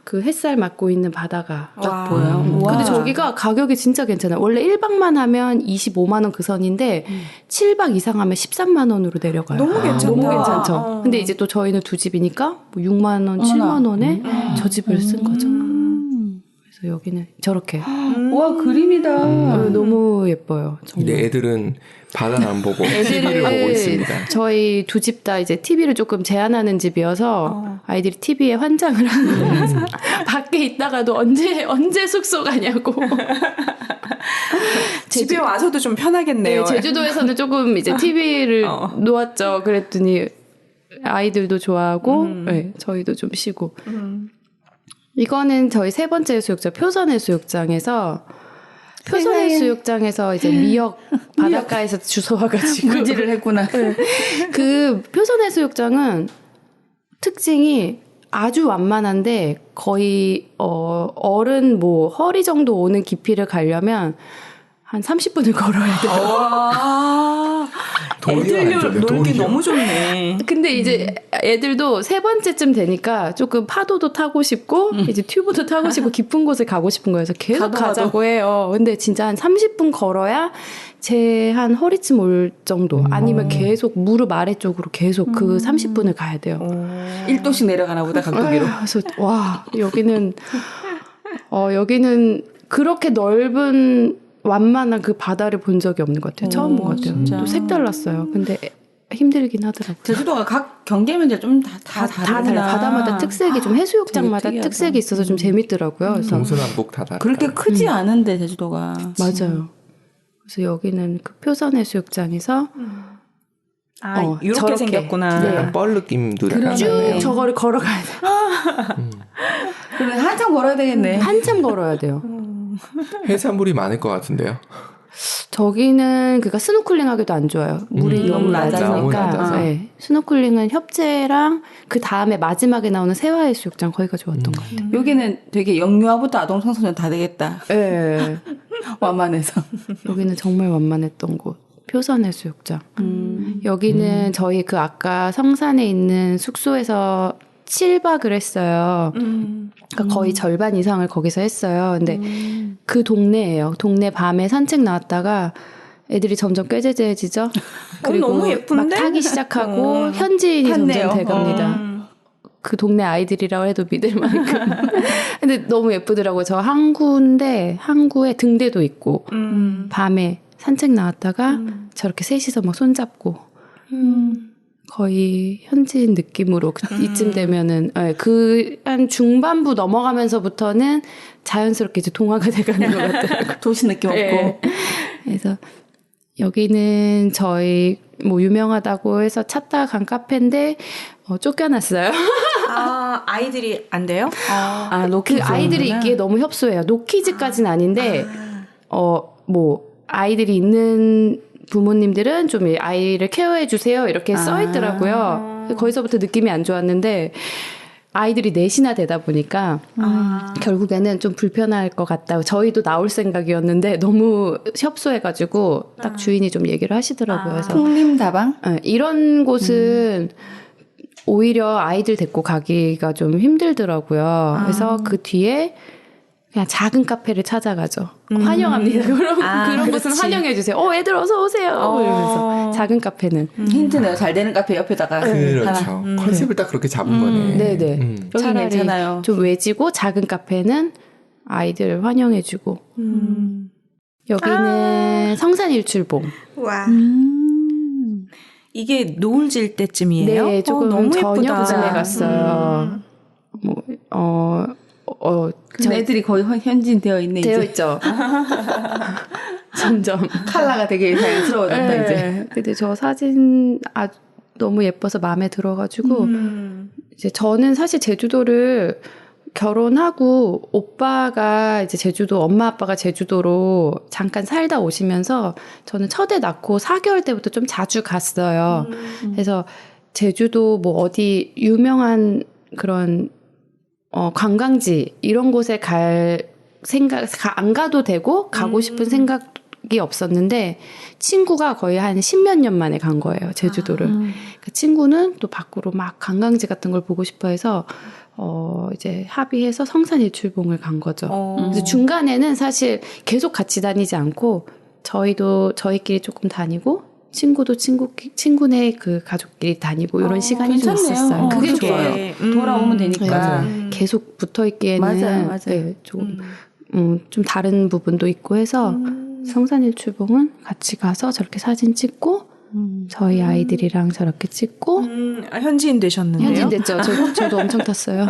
S4: 그 햇살 맞고 있는 바다가 딱 보여요. 근데 저기가 가격이 진짜 괜찮아요. 원래 1박만 하면 25만 원 그 선인데 7박 이상 하면 13만 원으로 내려가요.
S1: 너무 괜찮다.
S4: 너무 괜찮죠. 근데 이제 또 저희는 두 집이니까 뭐 6만 원, 7만 원에 저 집을 쓴 거죠. 그래서 여기는 저렇게
S3: 와, 그림이다.
S4: 너무 예뻐요. 정말.
S2: 근데 애들은 바다를 안 보고 TV를 보고 있습니다.
S4: 저희 두 집 다 이제 TV를 조금 제한하는 집이어서 아이들이 TV에 환장을 하는 밖에 있다가도 언제 숙소 가냐고.
S1: 집에 와서도 좀 편하겠네요.
S4: 네, 제주도에서는 조금 이제 TV를 놓았죠. 그랬더니 아이들도 좋아하고 네, 저희도 좀 쉬고. 이거는 저희 세 번째 해수욕장 표선 해수욕장에서 표선 해수욕장에서 이제 미역 바닷가에서 주워와가지고
S3: 물질을 했구나.
S4: 그 표선 해수욕장은 특징이 아주 완만한데 거의 어른 뭐 허리 정도 오는 깊이를 가려면 한 30분을 걸어야 돼요.
S1: 애들 놀기 너무 좋네.
S4: 근데 이제 애들도 세 번째쯤 되니까 조금 파도도 타고 싶고 이제 튜브도 타고 싶고 깊은 곳에 가고 싶은 거여서 계속 가자고 해요. 근데 진짜 한 30분 걸어야 제 한 허리쯤 올 정도 아니면 계속 무릎 아래쪽으로 계속 그 30분을 가야 돼요.
S3: 1도씩 내려가나 보다, 각도기로.
S4: 그래서 와 여기는 그렇게 넓은 완만한 그 바다를 본 적이 없는 것 같아요. 처음 본 것 같아요.
S3: 진짜.
S4: 또 색달랐어요. 근데 힘들긴 하더라고요.
S3: 제주도가 각 경계 면적 좀 다 다르구나.
S4: 달라요. 바다마다 특색이 좀 해수욕장마다
S3: 되게 특이하다.
S4: 특색이 있어서 좀 재밌더라고요. 그래서
S2: 동서남북 다 다르다.
S3: 그렇게 크지 않은데, 제주도가.
S4: 맞아요. 그래서 여기는 그 표선 해수욕장에서
S1: 이렇게
S4: 저렇게.
S1: 생겼구나.
S4: 네.
S2: 약간 뻘 느낌도
S3: 그러네.
S4: 쭉
S2: 나네요.
S4: 저거를 걸어가야 돼요.
S3: 그래, 한참 걸어야 되겠네.
S4: 한참 걸어야 돼요.
S2: 해산물이 많을 것 같은데요.
S4: 저기는 그러니까 스노클링 하기도 안 좋아요. 물이 너무
S2: 너무
S4: 낮아니까.
S2: 낮아서.
S4: 네. 스노클링은 협재랑 그 다음에 마지막에 나오는 세화해수욕장 거기가 좋았던 것 같아요.
S3: 여기는 되게 영유아부터 아동 청소년 다 되겠다.
S4: 네.
S3: 완만해서.
S4: 여기는 정말 완만했던 곳. 표선해수욕장. 여기는 저희 그 아까 성산에 있는 숙소에서 7박을 했어요. 그러니까 거의 절반 이상을 거기서 했어요. 근데 그 동네예요. 동네 밤에 산책 나왔다가 애들이 점점 꾀재재해지죠. 그리고
S1: 너무 예쁜데?
S4: 막 타기 시작하고 현지인이
S3: 탔네요.
S4: 점점 돼갑니다. 그 동네 아이들이라고 해도 믿을 만큼. 근데 너무 예쁘더라고요. 저 항구인데 항구에 등대도 있고 밤에 산책 나왔다가 저렇게 셋이서 막 손잡고 거의 현지인 느낌으로 이쯤 되면은 그 한 중반부 넘어가면서부터는 자연스럽게 이제 동화가 돼가는 것 같더라고요.
S3: 도시 느낌 없고.
S4: 네. 그래서 여기는 저희 뭐 유명하다고 해서 찾다가 간 카페인데 쫓겨났어요.
S1: 아이들이 안 돼요?
S3: 아, 노키즈.
S4: 그 아이들이 있기에 너무 협소해요. 노키즈까지는 아닌데 뭐 아이들이 있는 부모님들은 좀 아이를 케어해 주세요 이렇게 써 있더라고요. 거기서부터 느낌이 안 좋았는데 아이들이 넷이나 되다 보니까 결국에는 좀 불편할 것 같다. 저희도 나올 생각이었는데 너무 협소해가지고 딱 주인이 좀 얘기를 하시더라고요. 그래서
S3: 풍림다방?
S4: 이런 곳은 오히려 아이들 데리고 가기가 좀 힘들더라고요. 그래서 그 뒤에 그냥 작은 카페를 찾아가죠. 환영합니다. 그런 곳은 환영해주세요. 애들 어서 오세요. 이러면서 작은 카페는.
S3: 힌트네요. 잘 되는 카페 옆에다가.
S2: 그렇죠. 컨셉을 딱 그렇게 잡은 거네.
S4: 네네.
S3: 여기
S4: 차라리
S3: 괜찮아요.
S4: 좀 외지고 작은 카페는 아이들 환영해주고. 여기는 성산일출봉.
S1: 와. 이게 노을 질 때쯤이에요?
S4: 네, 조금
S1: 너무
S4: 저녁쯤에
S1: 예쁘다.
S4: 갔어요.
S3: 근데 애들이 거의 현지인 되어 있네,
S4: 되어
S3: 이제.
S4: 있죠. 점점.
S3: 컬러가 되게 자연스러워졌다, 이제.
S4: 근데 저 사진 너무 예뻐서 마음에 들어가지고 이제 저는 사실 제주도를 결혼하고 오빠가 이제 제주도 엄마 아빠가 제주도로 잠깐 살다 오시면서 저는 첫애 낳고 4개월 때부터 좀 자주 갔어요. 그래서 제주도 뭐 어디 유명한 그런 관광지 이런 곳에 갈 생각 안 가도 되고 가고 싶은 생각이 없었는데 친구가 거의 한 10몇 년 만에 간 거예요, 제주도를. 그 친구는 또 밖으로 막 관광지 같은 걸 보고 싶어 해서 이제 합의해서 성산일출봉을 간 거죠. 그래서 중간에는 사실 계속 같이 다니지 않고 저희도 저희끼리 조금 다니고 친구도 친구네 그 가족끼리 다니고 이런 시간이 좀 있었어요. 그게 좋아요.
S3: 돌아오면 되니까.
S4: 계속 붙어 있기에는
S3: 맞아요.
S4: 네, 좀 다른 부분도 있고 해서 성산일출봉은 같이 가서 저렇게 사진 찍고 저희 아이들이랑 저렇게 찍고
S1: 현지인 되셨는데요?
S4: 현지인 됐죠. 저도 엄청 탔어요.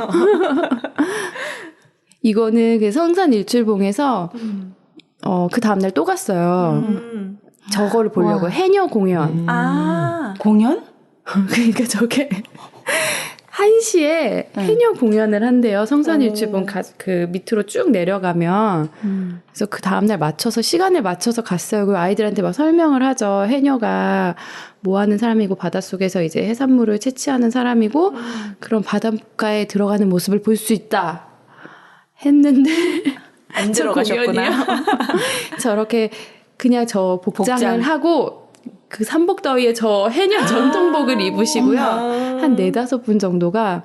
S4: 이거는 그 성산일출봉에서 그 다음날 또 갔어요. 저거를 보려고 해녀 공연.
S3: 공연?
S4: 그러니까 저게 1시에 해녀 공연을 한대요. 성산일출봉 그 밑으로 쭉 내려가면. 그래서 그 다음날 맞춰서 시간을 맞춰서 갔어요. 그 아이들한테 막 설명을 하죠. 해녀가 뭐 하는 사람이고 바닷속에서 이제 해산물을 채취하는 사람이고 그런 바닷가에 들어가는 모습을 볼 수 있다. 했는데
S1: 안 들어가셨구나.
S4: 저렇게 그냥 저 복장을 하고 그 삼복더위에 저 해녀 전통복을 입으시고요. 한 4-5분 정도가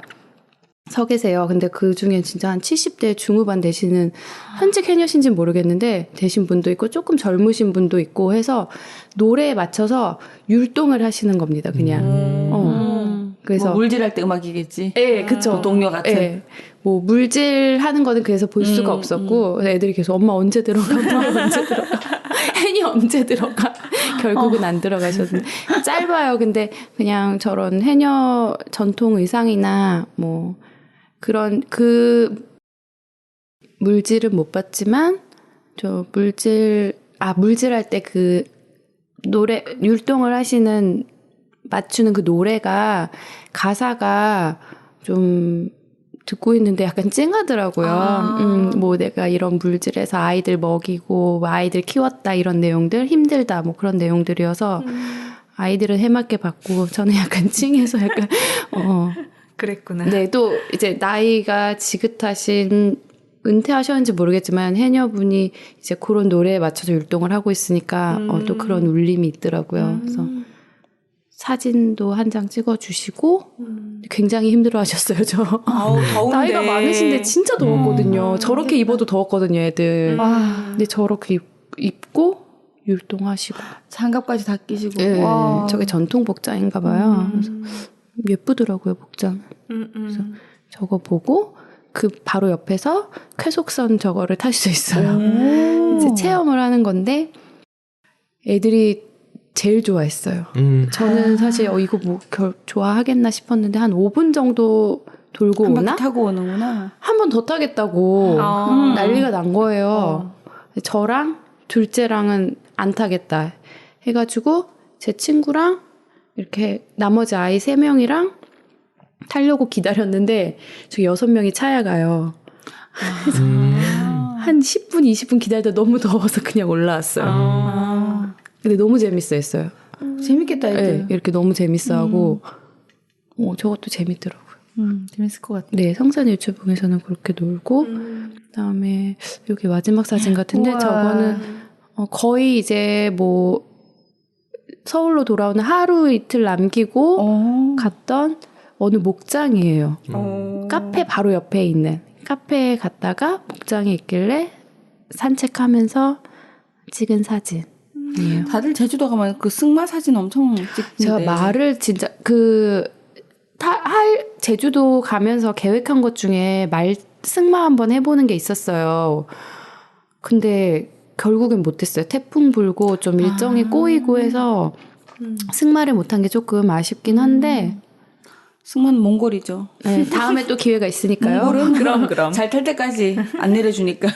S4: 서 계세요. 근데 그 중에 진짜 한 70대 중후반 되시는 현직 해녀신지는 모르겠는데 되신 분도 있고 조금 젊으신 분도 있고 해서 노래에 맞춰서 율동을 하시는 겁니다. 그냥. 그래서
S3: 뭐 물질할 때 음악이겠지.
S4: 예, 그쵸.
S3: 동료 같은.
S4: 예. 뭐 물질 하는 거는 그래서 볼 수가 없었고 애들이 계속 엄마 언제 들어가? 엄마 언제 들어가? 해녀 언제 들어가? 결국은 안 들어가셨는데 짧아요. 근데 그냥 저런 해녀 전통 의상이나 뭐 그런 그 물질은 못 봤지만 저 물질할 때 그 노래 율동을 하시는 맞추는 그 노래가 가사가 좀 듣고 있는데 약간 찡하더라고요. 뭐 내가 이런 물질에서 아이들 먹이고 뭐 아이들 키웠다 이런 내용들 힘들다 뭐 그런 내용들이어서 아이들은 해맑게 봤고 저는 약간 찡해서 약간
S1: 그랬구나.
S4: 네, 또 이제 나이가 지긋하신 은퇴하셨는지 모르겠지만 해녀분이 이제 그런 노래에 맞춰서 율동을 하고 있으니까 또 그런 울림이 있더라고요. 그래서 사진도 한 장 찍어주시고 굉장히 힘들어하셨어요. 저
S1: 더운데.
S4: 나이가 많으신데 진짜 더웠거든요. 저렇게 입어도 더웠거든요, 애들. 근데 저렇게 입고 율동하시고
S3: 장갑까지 다 끼시고.
S4: 네,
S3: 와.
S4: 저게 전통 복장인가 봐요. 그래서 예쁘더라고요, 복장. 그래서 저거 보고 그 바로 옆에서 쾌속선 저거를 탈 수 있어요. 이제 체험을 하는 건데 애들이 제일 좋아했어요. 저는 사실 이거 뭐 좋아하겠나 싶었는데 한 5분 정도 돌고
S3: 한
S4: 오나?
S3: 바퀴 타고 오는구나.
S4: 한 번 더 타겠다고 난리가 난 거예요. 저랑 둘째랑은 안 타겠다 해가지고 제 친구랑 이렇게 나머지 아이 3명이랑 타려고 기다렸는데 저 6명이 차야 가요. 그래서 한 10분, 20분 기다리다 너무 더워서 그냥 올라왔어요. 근데 너무 재밌어했어요.
S3: 재밌겠다, 애들.
S4: 네, 이렇게 너무 재밌어하고 저것도 재밌더라고요.
S3: 재밌을 것 같아.
S4: 네, 성산일출봉에서는 그렇게 놀고 그다음에 여기 마지막 사진 같은데
S3: 우와.
S4: 저거는 거의 이제 뭐 서울로 돌아오는 하루 이틀 남기고 갔던 어느 목장이에요. 카페 바로 옆에 있는 카페에 갔다가 목장에 있길래 산책하면서 찍은 사진이에요.
S3: 다들 제주도 가면 그 승마 사진 엄청 찍는데.
S4: 제가 말을 진짜 제주도 가면서 계획한 것 중에 승마 한번 해보는 게 있었어요. 근데 결국엔 못했어요. 태풍 불고 좀 일정이 꼬이고 해서 승마를 못한 게 조금 아쉽긴 한데
S3: 승마는 몽골이죠.
S4: 네, 다음에 또 기회가 있으니까요.
S3: 몽골은 그럼 잘 탈 때까지 안 내려주니까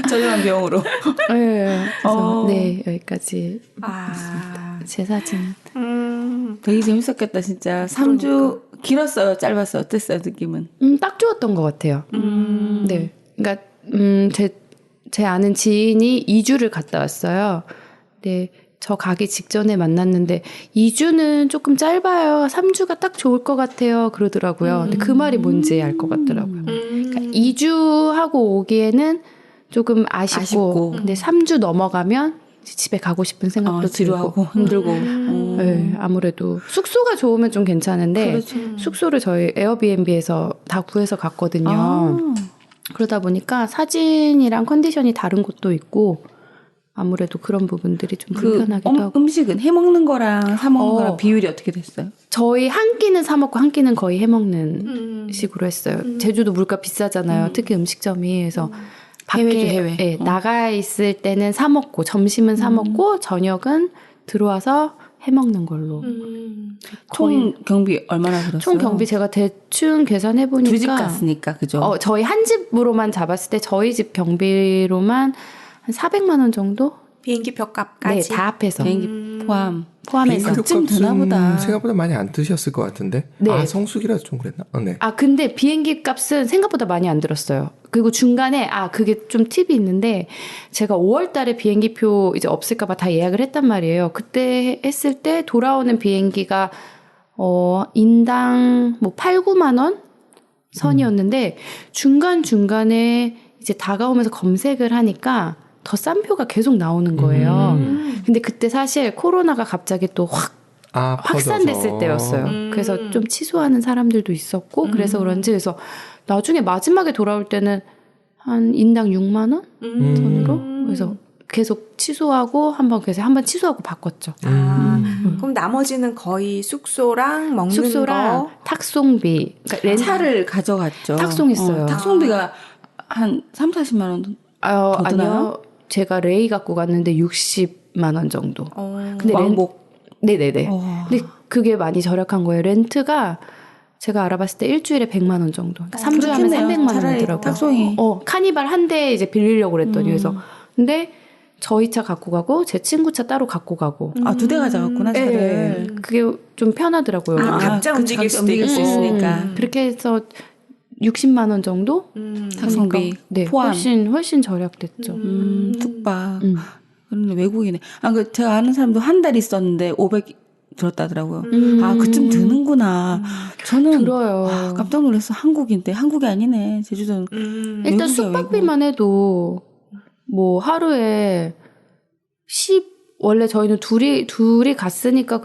S3: 저렴한 비용으로.
S4: 네, 그래서 네 여기까지
S1: 아,
S4: 제 사진.
S3: 되게 재밌었겠다 진짜. 3주 길었어요, 짧았어요? 어땠어요, 느낌은?
S4: 딱 좋았던 것 같아요. 네. 그러니까, 제 아는 지인이 2주를 갔다 왔어요. 네. 저 가기 직전에 만났는데 2주는 조금 짧아요. 3주가 딱 좋을 것 같아요. 그러더라고요. 근데 그 말이 뭔지 알 것 같더라고요. 그러니까 2주 하고 오기에는 조금 아쉽고. 근데 3주 넘어가면 집에 가고 싶은 생각도 들고
S3: 지루하고 힘들고.
S4: 네, 아무래도 숙소가 좋으면 좀 괜찮은데
S3: 그렇죠.
S4: 숙소를 저희 에어비앤비에서 다 구해서 갔거든요. 그러다 보니까 사진이랑 컨디션이 다른 곳도 있고 아무래도 그런 부분들이 좀 불편하기도 하고.
S3: 음식은 해먹는 거랑 사먹는 거랑 비율이 어떻게 됐어요?
S4: 저희 한 끼는 사 먹고 한 끼는 거의 해먹는 식으로 했어요. 제주도 물가 비싸잖아요. 특히 음식점이. 그래서 밖에
S3: 해외.
S4: 예, 나가 있을 때는 사 먹고 점심은 사 먹고 저녁은 들어와서 해먹는 걸로.
S3: 총 경비 얼마나 들었어요?
S4: 총 경비 제가 대충 계산해 보니까
S3: 두 집 갔으니까 그죠?
S4: 저희 한 집으로만 잡았을 때 저희 집 경비로만 한 400만 원 정도?
S1: 비행기 표값까지.
S4: 네, 다 합해서.
S3: 비행기
S4: 포함해서.
S3: 그쯤 드나 보다.
S2: 생각보다 많이 안 드셨을 것 같은데.
S4: 네.
S2: 아, 성수기라서 좀 그랬나? 네.
S4: 근데 비행기 값은 생각보다 많이 안 들었어요. 그리고 중간에, 그게 좀 팁이 있는데, 제가 5월 달에 비행기표 이제 없을까봐 다 예약을 했단 말이에요. 그때 했을 때 돌아오는 비행기가, 인당 뭐 8, 9만 원 선이었는데, 중간중간에 이제 다가오면서 검색을 하니까 더 싼 표가 계속 나오는 거예요. 근데 그때 사실 코로나가 갑자기 또 확산됐을 때였어요. 그래서 좀 취소하는 사람들도 있었고 그래서 그런지 그래서 나중에 마지막에 돌아올 때는 한 인당 6만 원 선으로 그래서 계속 취소하고 한번 취소하고 바꿨죠.
S1: 그럼 나머지는 거의 숙소랑 먹는 거,
S4: 탁송비, 그러니까
S3: 차를 가져갔죠.
S4: 탁송했어요.
S3: 탁송비가 한 3, 40만 원 더 드나요?
S4: 아니요. 제가 레이 갖고 갔는데 60만 원 정도. 근데
S3: 왕복.
S4: 네네네. 근데 그게 많이 절약한 거예요. 렌트가 제가 알아봤을 때 일주일에 100만 원 정도. 그러니까 3주 하면 300만 원이더라고요.
S3: 탁송이.
S4: 카니발 한 대 이제 빌리려고 그랬더니 그래서 근데 저희 차 갖고 가고 제 친구 차 따로 갖고 가고.
S3: 두 대 가져갔구나 차를.
S4: 네. 그게 좀 편하더라고요.
S1: 각자 움직일 수도
S3: 있으니까.
S4: 그렇게 해서 60만 원 정도?
S3: 탁송비
S4: 네,
S3: 포함.
S4: 훨씬 절약됐죠.
S3: 숙박. 그런데 외국이네. 제가 아는 사람도 한 달 있었는데 500 들었다더라고요. 그쯤 드는구나. 저는
S4: 들어요.
S3: 깜짝 놀랐어. 한국인데 한국이 아니네. 제주도는.
S4: 일단 숙박비만 해도 뭐 하루에 원래 저희는 둘이 갔으니까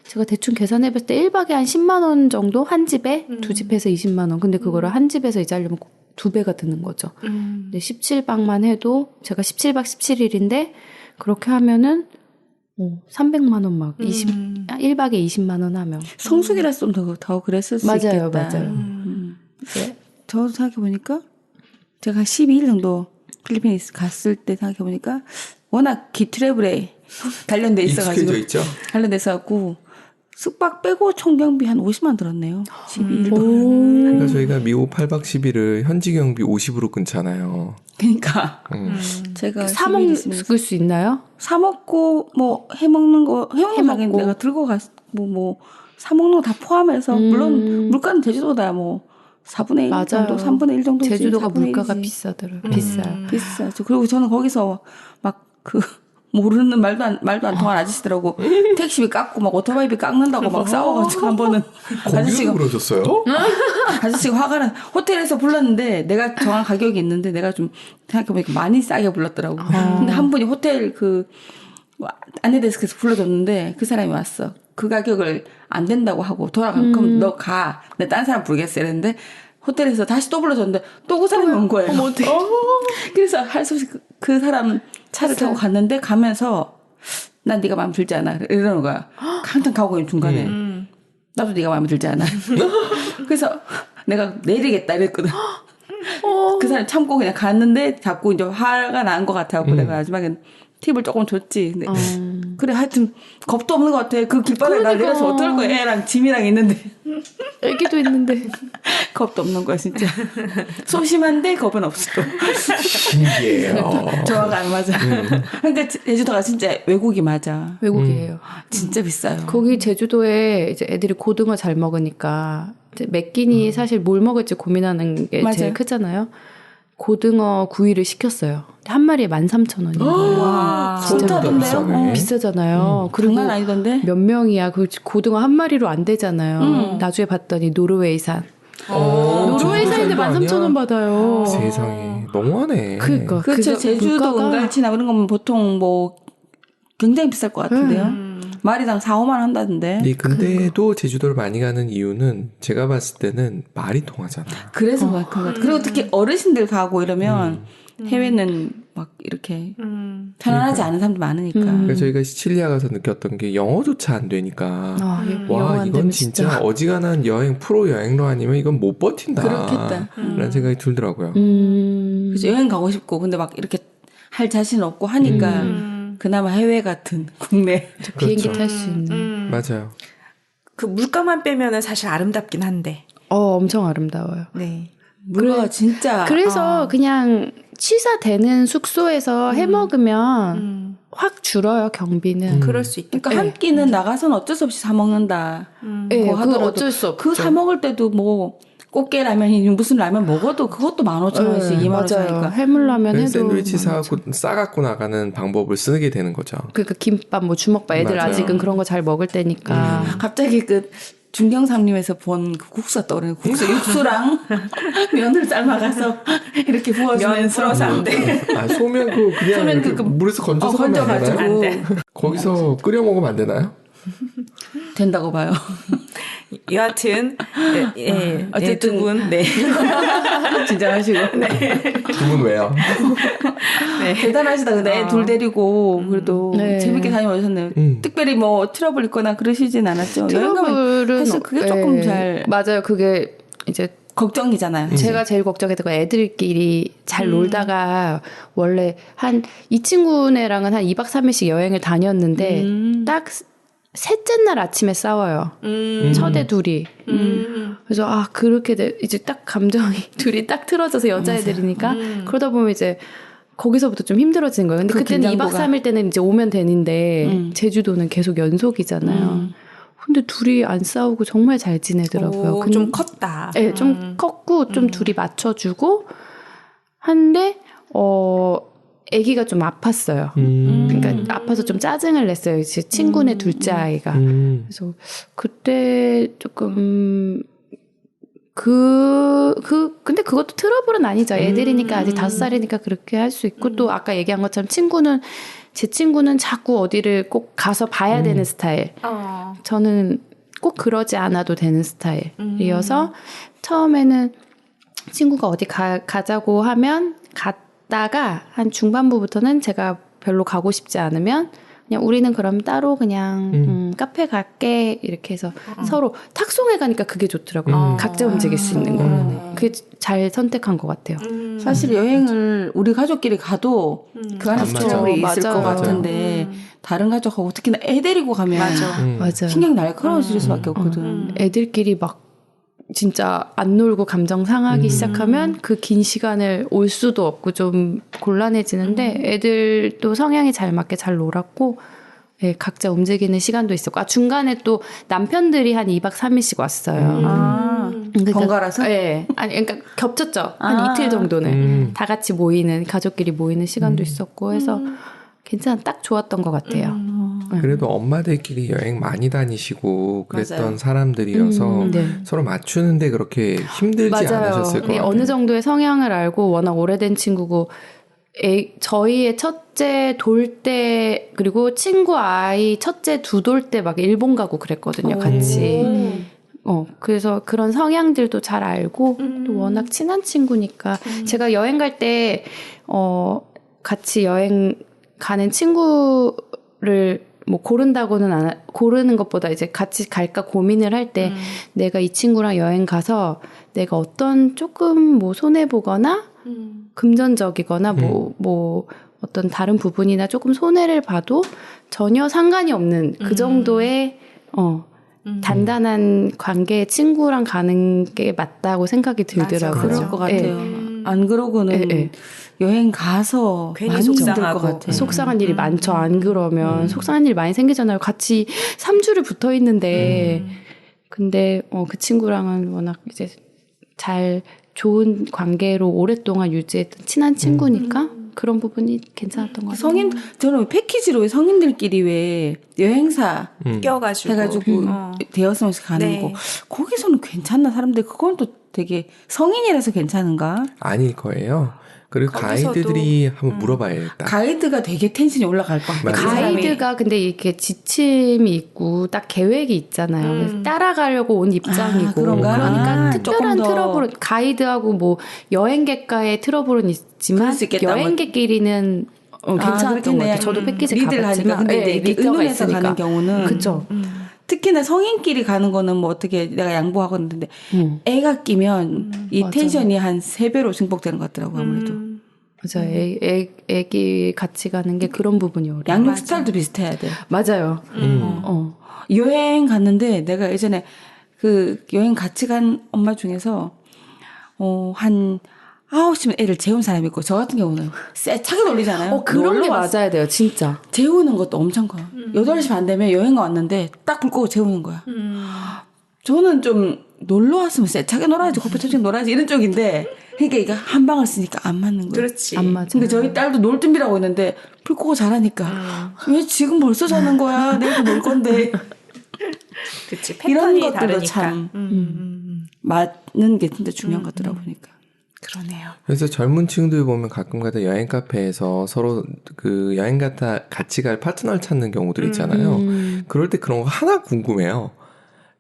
S4: 제가 대충 계산해봤을 때 1박에 한 10만 원 정도? 한 집에? 두 집에서 20만 원. 근데 그거를 한 집에서 이제 하려면 2배가 드는 거죠. 근데 17박만 해도 제가 17박 17일인데 그렇게 하면은 300만 원 막 1박에 20만 원 하면.
S3: 성수기라서 좀 더 그랬을 수 있겠다.
S4: 맞아요.
S3: 네. 저도 생각해보니까 제가 12일 정도 필리핀에 갔을 때 생각해보니까 워낙 기트래블에 관련돼 있어가지고
S2: 익숙해져 있죠.
S3: 관련돼 있어갖고 숙박 빼고 총 경비 한 50만 원 들었네요. 12일
S2: 그러니까 저희가 미국 8박 10일을 현지 경비 50으로 끊잖아요.
S3: 그러니까 제가
S4: 사 먹을 수 있나요?
S3: 사 먹고 뭐 해먹는 거 해먹는 거 내가 들고 뭐 사 먹는 거 다 포함해서 물론 물가는 제주도다 뭐 4분의 1 정도, 3분의 1 정도.
S4: 제주도가 물가가 비싸더라고요.
S3: 비싸죠. 그리고 저는 거기서 막 모르는 말도 안 통하는 아저씨들하고 택시비 깎고 막 오토바이비 깎는다고 막 싸워가지고 한 번은
S2: 거기서 그러셨어요?
S3: 아저씨가 화가 나. 호텔에서 불렀는데 내가 정한 가격이 있는데 내가 좀 생각해보니까 많이 싸게 불렀더라고. 근데 한 분이 호텔 안내데스크에서 불러줬는데 그 사람이 왔어. 그 가격을 안 된다고 하고 돌아가면 그럼 너 가. 내가 딴 사람 부르겠어 이랬는데 호텔에서 다시 또 불러줬는데 또 그 사람이 온 거예요. 그래서 할 수 없이 그 사람 차를 타고 갔는데 가면서 난 네가 마음에 들지 않아 이러는 거야. 한참 가고 있는 중간에 나도 네가 마음에 들지 않아. 그래서 내가 내리겠다 이랬거든. 그 사람 참고 그냥 갔는데 자꾸 이제 화가 난 것 같아갖고 내가 마지막엔 팁을 조금 줬지. 근데 그래 하여튼 겁도 없는 것 같아. 그 길바닥에 나 내려서 어떨 거야. 애랑 짐이랑 있는데.
S4: 애기도 있는데.
S3: 겁도 없는 거야 진짜. 소심한데 겁은 없어.
S2: 신기해요.
S3: 조화가 안 맞아. 그러니까 제주도가 진짜 외국이 맞아.
S4: 외국이에요.
S3: 진짜 비싸요.
S4: 거기 제주도에 이제 애들이 고등어 잘 먹으니까 이제 몇 끼니 사실 뭘 먹을지 고민하는 게 제일
S3: 맞아요.
S4: 크잖아요. 고등어 구이를 시켰어요. 한 마리에 13,000원인 거예요.
S1: 와.
S3: 진짜
S2: 비싸네.
S3: 비싸던데요?
S4: 비싸잖아요. 그리고
S3: 장난 아니던데?
S4: 몇 명이야. 그 고등어 한 마리로 안 되잖아요. 나중에 봤더니 노르웨이산. 노르웨이산인데 13,000원 받아요.
S2: 세상에 너무하네.
S4: 그러니까
S3: 그렇죠.
S4: 그래서
S3: 제주도
S4: 물가가-
S3: 은갈치나 그런 거면 보통 뭐 굉장히 비쌀 것 같은데요. 마리당 4-5만 원 한다던데.
S2: 네, 근데도 제주도를 많이 가는 이유는 제가 봤을 때는 말이 통하잖아.
S3: 그래서 그런 것 같아요. 그리고 특히 어르신들 가고 이러면 해외는 막 이렇게 편안하지 않은 사람도 많으니까.
S2: 그래서 저희가 시칠리아 가서 느꼈던 게 영어조차 안 되니까
S4: 아,
S2: 와
S4: 영어 안
S2: 이건
S4: 되면
S2: 진짜 어지간한 여행 프로 여행로 아니면 이건 못 버틴다.
S3: 그렇겠다.
S2: 라는 생각이 들더라고요.
S3: 그래서 여행 가고 싶고 근데 막 이렇게 할 자신 없고 하니까 그나마 해외 같은 국내
S4: 비행기
S2: 그렇죠.
S4: 탈 수 있는.
S2: 맞아요.
S1: 그 물가만 빼면은 사실 아름답긴 한데.
S4: 엄청 아름다워요.
S1: 네.
S3: 물가가 진짜
S4: 그래서 그냥 취사되는 숙소에서 해 먹으면 확 줄어요 경비는.
S1: 그럴 수 있겠다.
S3: 그러니까 한 끼는 나가서는 어쩔 수 없이 사 먹는다.
S4: 네,
S3: 그거
S4: 그거
S3: 하더라도
S4: 어쩔 수 없죠.
S3: 그 사 먹을 때도 뭐 꽃게 라면이 무슨 라면 먹어도 그것도 15,000원씩 2만 원씩
S4: 맞아요.
S3: 하니까.
S4: 해물라면 해도
S2: 샌드위치
S4: 15,000원.
S2: 사갖고 싸갖고 나가는 방법을 쓰게 되는 거죠.
S4: 그러니까 김밥 뭐 주먹밥 애들
S2: 맞아요.
S4: 아직은 그런 거 잘 먹을 때니까.
S3: 갑자기 그 중경삼림에서 본 그 국수가 떠오르는 국수 육수랑 면을 삶아가서 이렇게 부어주면서
S1: 면 풀어서 안 돼.
S2: 아 소면 그 그냥
S3: 소면
S2: 이렇게
S3: 그
S2: 물에서 건져서 하면 안
S3: 건져가지고
S2: 되나요?
S1: 안 돼.
S2: 거기서 끓여 먹으면 안 되나요?
S3: 된다고 봐요.
S1: 여하튼 예,
S3: 어쨌든
S1: 두 분, 네.
S3: 진정하시고.
S2: 두 분 왜요?
S3: 대단하시다. 근데 애 둘 데리고 그래도
S4: 네.
S3: 재밌게 다녀오셨네요. 특별히 뭐 트러블 있거나 그러시진 않았죠. 여행 가면
S4: 트러블은
S3: 사실 그게 조금 잘
S4: 맞아요. 그게 이제
S3: 걱정이잖아요.
S4: 제가 제일 걱정했던 건 애들끼리 잘 놀다가 원래 이 친구네랑은 한 2박 3일씩 여행을 다녔는데 딱 셋째 날 아침에 싸워요. 첫애 둘이. 그래서 그렇게 이제 딱 감정이 둘이 딱 틀어져서 여자애들이니까 그러다 보면 이제 거기서부터 좀 힘들어지는 거예요. 근데
S3: 그
S4: 그때는 2박
S3: 긴장도가.
S4: 3일 때는 이제 오면 되는데 제주도는 계속 연속이잖아요. 근데 둘이 안 싸우고 정말 잘 지내더라고요.
S1: 오, 좀 컸다.
S4: 네, 좀 컸고 좀 둘이 맞춰주고 한데 아기가 좀 아팠어요. 그러니까 아파서 좀 짜증을 냈어요. 제 친구네 둘째 아이가. 그래서 그때 조금 근데 그것도 트러블은 아니죠. 애들이니까 아직 5살이니까 그렇게 할 수 있고 또 아까 얘기한 것처럼 제 친구는 자꾸 어디를 꼭 가서 봐야 되는 스타일. 저는 꼭 그러지 않아도 되는 스타일이어서 처음에는 친구가 어디 가자고 하면 갔다가 한 중반부부터는 제가 별로 가고 싶지 않으면 그냥 우리는 그럼 따로 그냥 카페 갈게 이렇게 해서 서로 탁송해 가니까 그게 좋더라고요. 각자 움직일 수 있는 거. 그게 잘 선택한 것 같아요.
S3: 사실 여행을 우리 가족끼리 가도 그 안에
S2: 안 맞아.
S3: 트러블이 있을
S4: 맞아요.
S3: 것 같은데 다른 가족하고 특히나 애 데리고 가면
S4: 맞아요.
S3: 신경이 날카로워질 수밖에 없거든.
S4: 애들끼리 막 진짜 안 놀고 감정 상하기 시작하면 그 긴 시간을 올 수도 없고 좀 곤란해지는데 애들도 성향이 잘 맞게 잘 놀았고 예, 각자 움직이는 시간도 있었고 중간에 또 남편들이 한 2박 3일씩 왔어요. 그러니까,
S3: 번갈아서?
S4: 예. 아니 그러니까 겹쳤죠. 한 이틀 정도는 다 같이 모이는 가족끼리 모이는 시간도 있었고 해서 딱 좋았던 것 같아요.
S2: 그래도 엄마들끼리 여행 많이 다니시고 그랬던
S3: 맞아요.
S2: 사람들이어서
S4: 네.
S2: 서로 맞추는데 그렇게 힘들지 않으셨을 것
S4: 네,
S2: 같아요.
S4: 어느 정도의 성향을 알고 워낙 오래된 친구고 저희의 첫째 돌 때 그리고 친구 아이 첫째 두 돌 때 막 일본 가고 그랬거든요. 같이. 그래서 그런 성향들도 잘 알고 또 워낙 친한 친구니까 제가 여행 갈 때 같이 여행 가는 친구를 뭐 고르는 것보다 이제 같이 갈까 고민을 할 때 내가 이 친구랑 여행 가서 내가 어떤 조금 뭐 손해 보거나 금전적이거나 뭐 어떤 다른 부분이나 조금 손해를 봐도 전혀 상관이 없는 그 정도의 단단한 관계 친구랑 가는 게 맞다고 생각이 들더라고요.
S3: 그럴 것 같아요. 안 그러고는 여행 가서
S1: 괜히
S3: 많이 힘들
S1: 속상하고.
S3: 것 같아요.
S4: 속상한 일이 많죠. 안 그러면 속상한 일이 많이 생기잖아요. 같이 3주를 붙어 있는데 근데 그 친구랑은 워낙 이제 잘 좋은 관계로 오랫동안 유지했던 친한 친구니까 그런 부분이 괜찮았던 것 같아요.
S3: 저는 패키지로 왜 성인들끼리 왜 여행사
S1: 껴가지고
S3: 해가지고 대여섯 가는
S1: 네.
S3: 거 거기서는 괜찮나 사람들 그건 또 되게 성인이라서 괜찮은가?
S2: 아닐 거예요. 그리고
S1: 거기서도-
S2: 가이드들이 한번 물어봐야겠다.
S3: 가이드가 되게 텐션이 올라갈 것 같아요.
S2: 맞아요.
S4: 가이드가 근데 이렇게 지침이 있고 딱 계획이 있잖아요. 그래서 따라가려고 온 입장이고
S3: 그런가?
S4: 그러니까 특별한
S3: 조금 더-
S4: 트러블은 가이드하고 뭐 여행객과의 트러블은 있지만
S3: 그럴 수 있겠다.
S4: 여행객끼리는 괜찮았던 것
S3: 그렇겠네.
S4: 같아요. 저도 패키지
S3: 리드를
S4: 가봤지만
S3: 하니까 근데
S4: 네,
S3: 이렇게
S4: 리더가
S3: 의논해서
S4: 있으니까.
S3: 가는 경우는
S4: 그쵸.
S3: 특히나 성인끼리 가는 거는 뭐 어떻게 내가 양보하고 있는데 애가 끼면 이
S4: 맞아.
S3: 텐션이 한 3배로 증폭되는 것 같더라고요. 아무래도.
S4: 맞아요. 애기 같이 가는 게 그런 부분이 어려워요.
S3: 양육 스타일도 비슷해야 돼.
S4: 맞아요.
S3: 여행 갔는데 내가 예전에 그 여행 같이 간 엄마 중에서 한 9시면 애를 재운 사람이 있고 저 같은 경우는 세차게 놀리잖아요.
S4: 그런
S3: 놀러
S4: 게
S3: 왔어.
S4: 맞아야 돼요. 진짜.
S3: 재우는 것도 엄청 커요. 8시 반 되면 여행 왔는데 딱 불 끄고 재우는 거야. 저는 좀 놀러 왔으면 세차게 놀아야지 커피 터지게 놀아야지 이런 쪽인데 그러니까 이거 한 방을 쓰니까 안 맞는 거예요.
S1: 그렇지.
S4: 안 맞아요.
S3: 근데 저희 딸도 놀 준비라고 했는데 불 끄고 자라니까 왜 지금 벌써 자는 거야? 내일 놀 건데.
S1: 그치.
S3: 이런
S1: 패턴이
S3: 것들도
S1: 다르니까.
S3: 참 맞는 게 진짜 중요한 것 같더라고 보니까.
S1: 그러네요.
S2: 그래서 젊은 층들 보면 가끔가다 여행 카페에서 서로 그 여행 같이 갈 파트너를 찾는 경우들 있잖아요. 그럴 때 그런 거 하나 궁금해요.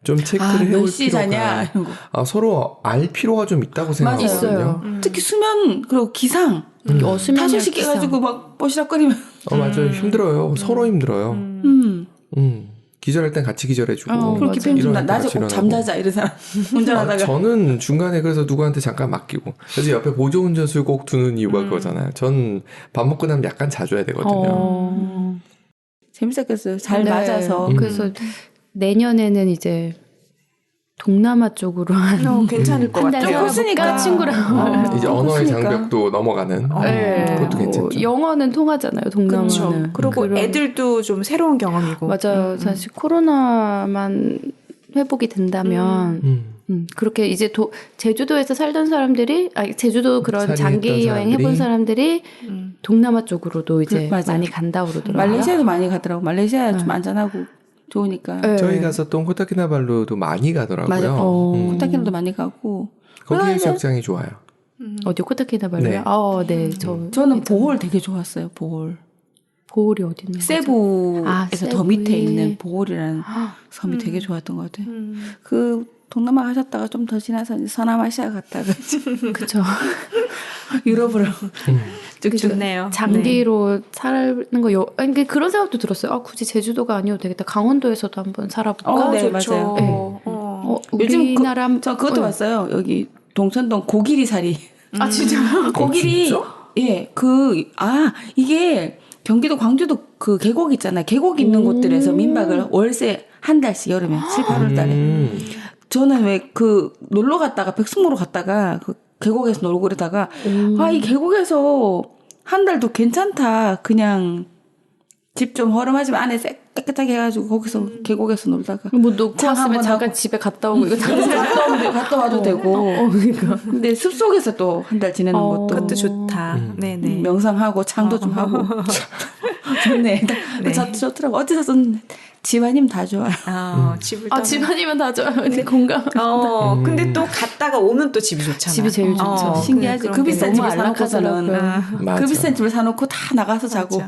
S2: 좀 체크를 해볼
S3: 몇 시
S2: 필요가
S3: 자냐 이런 거.
S2: 서로 알 필요가 좀 있다고 생각하거든요.
S4: 있어요.
S3: 특히 수면 그리고 기상
S4: 수면열
S3: 타조식
S4: 기상.
S3: 깨가지고 막 뽀시락거리면
S2: 맞아요. 힘들어요. 서로 힘들어요. 기절할 땐 같이 기절해주고.
S3: 그렇게
S2: 일어날
S3: 좀
S2: 때
S3: 낮에
S2: 같이
S3: 꼭
S2: 일어나고.
S3: 잠자자 이런 사람 운전하다가
S2: 저는 중간에 그래서 누구한테 잠깐 맡기고. 그래서 옆에 보조운전수를 꼭 두는 이유가 그거잖아요. 전 밥 먹고 나면 약간 자줘야 되거든요.
S3: 재밌었겠어요. 잘
S4: 네.
S3: 맞아서.
S4: 그래서 내년에는 이제 동남아 쪽으로 한
S1: 괜찮을 것
S4: 한달
S1: 같아요.
S4: 살아볼까 친구랑.
S2: 이제 언어의
S3: 그렇으니까.
S2: 장벽도 넘어가는.
S4: 네.
S2: 그것도 괜찮죠.
S4: 영어는 통하잖아요. 동남아는.
S1: 그렇죠. 그리고
S4: 그런-
S1: 애들도 좀 새로운 경험이고.
S4: 맞아요. 사실 코로나만 회복이 된다면 그렇게 이제 제주도에서 살던 사람들이 제주도 그런
S2: 살이
S4: 장기
S2: 했던
S4: 여행 해본 사람들이 동남아 쪽으로도 이제
S3: 맞아요.
S4: 많이 간다고 그러더라고요.
S3: 말레이시아도 많이 가더라고. 말레이시아 좀 안전하고 좋으니까.
S4: 네.
S2: 저희 갔었던 코타키나발루도 많이 가더라고요.
S3: 맞아.
S2: 음.
S3: 코타키나도 많이 가고.
S2: 거기
S3: 그다음에
S2: 해수욕장이 좋아요.
S4: 어디 코타키나발루요?
S2: 네.
S4: 네.
S3: 저는 보홀 되게 좋았어요. 보홀.
S4: 보홀이 어디 있는 거죠?
S3: 세부에서 더 밑에
S4: 세부에.
S3: 있는 보홀이라는 섬이 되게 좋았던 것 같아요. 그 동남아 가셨다가 좀 더 지나서 이제 서남아시아 갔다가
S4: 그쵸.
S3: 유럽으로 쭉쭉.
S1: 좋네요.
S4: 장기로 사는 거, 아니, 그런 생각도 들었어요. 굳이 제주도가 아니어도 되겠다. 강원도에서도 한번 살아볼까?
S3: 네,
S1: 좋죠.
S3: 맞아요.
S1: 네.
S3: 요즘
S4: 우리나라.
S3: 저 그것도 봤어요. 여기 동천동 고기리사리.
S4: 아, 진짜요?
S3: 고기리. 예, 이게 경기도 광주도 그 계곡 있잖아요. 계곡 있는 곳들에서 민박을 월세 한 달씩 여름에 7, 8월 달에. 저는 왜 그 놀러 갔다가 백숙모로 갔다가 그 계곡에서 놀고 그러다가 이 계곡에서 한 달도 괜찮다. 그냥 집 좀 허름하지만 안에 깨끗하게 해가지고 거기서 계곡에서 놀다가
S4: 너
S3: 장
S4: 코았으면
S3: 한번
S4: 잠깐
S3: 하고.
S4: 집에 갔다 오고 이거
S3: 갔다 와도 되고.
S4: 그러니까.
S3: 근데 숲속에서 또 한 달 지내는 것도
S1: 그것도 좋다. 네네.
S3: 명상하고 창도 좀 하고 좋네.
S1: 네.
S3: 좋더라고. 어디서든 집안이면 다 좋아요.
S1: 집을
S4: 집안이면 다 좋아요. 근데 공감.
S1: 근데 또 갔다가 오면 또 집이 좋잖아.
S4: 집이 제일 좋죠.
S3: 신기하지.
S1: 그런
S3: 그
S1: 게
S3: 비싼
S4: 너무
S3: 집에 사놓고서는
S2: 맞아.
S3: 그 비싼 집을 사놓고 다 나가서 자고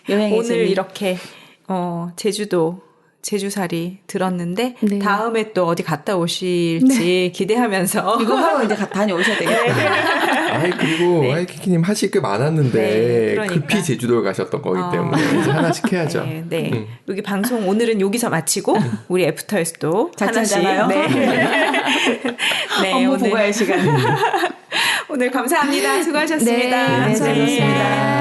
S3: 여행이지.
S1: 오늘 이렇게 제주도 제주살이 들었는데
S4: 네.
S1: 다음에 또 어디 갔다 오실지 기대하면서
S3: 이거 하고 이제 다녀오셔야 되겠다.
S2: 그리고 하이키키님 하실 게 많았는데
S1: 네, 그러니까.
S2: 급히 제주도를 가셨던 거기 때문에 이제 하나씩 해야죠.
S1: 네. 여기 방송 오늘은 여기서 마치고 우리 애프터에서도 하나씩
S3: 작전잖아요.
S1: 네,
S3: 업무
S1: 오늘
S3: 보고할 시간.
S1: 오늘 감사합니다. 수고하셨습니다.
S4: 네,
S1: 수고하셨습니다.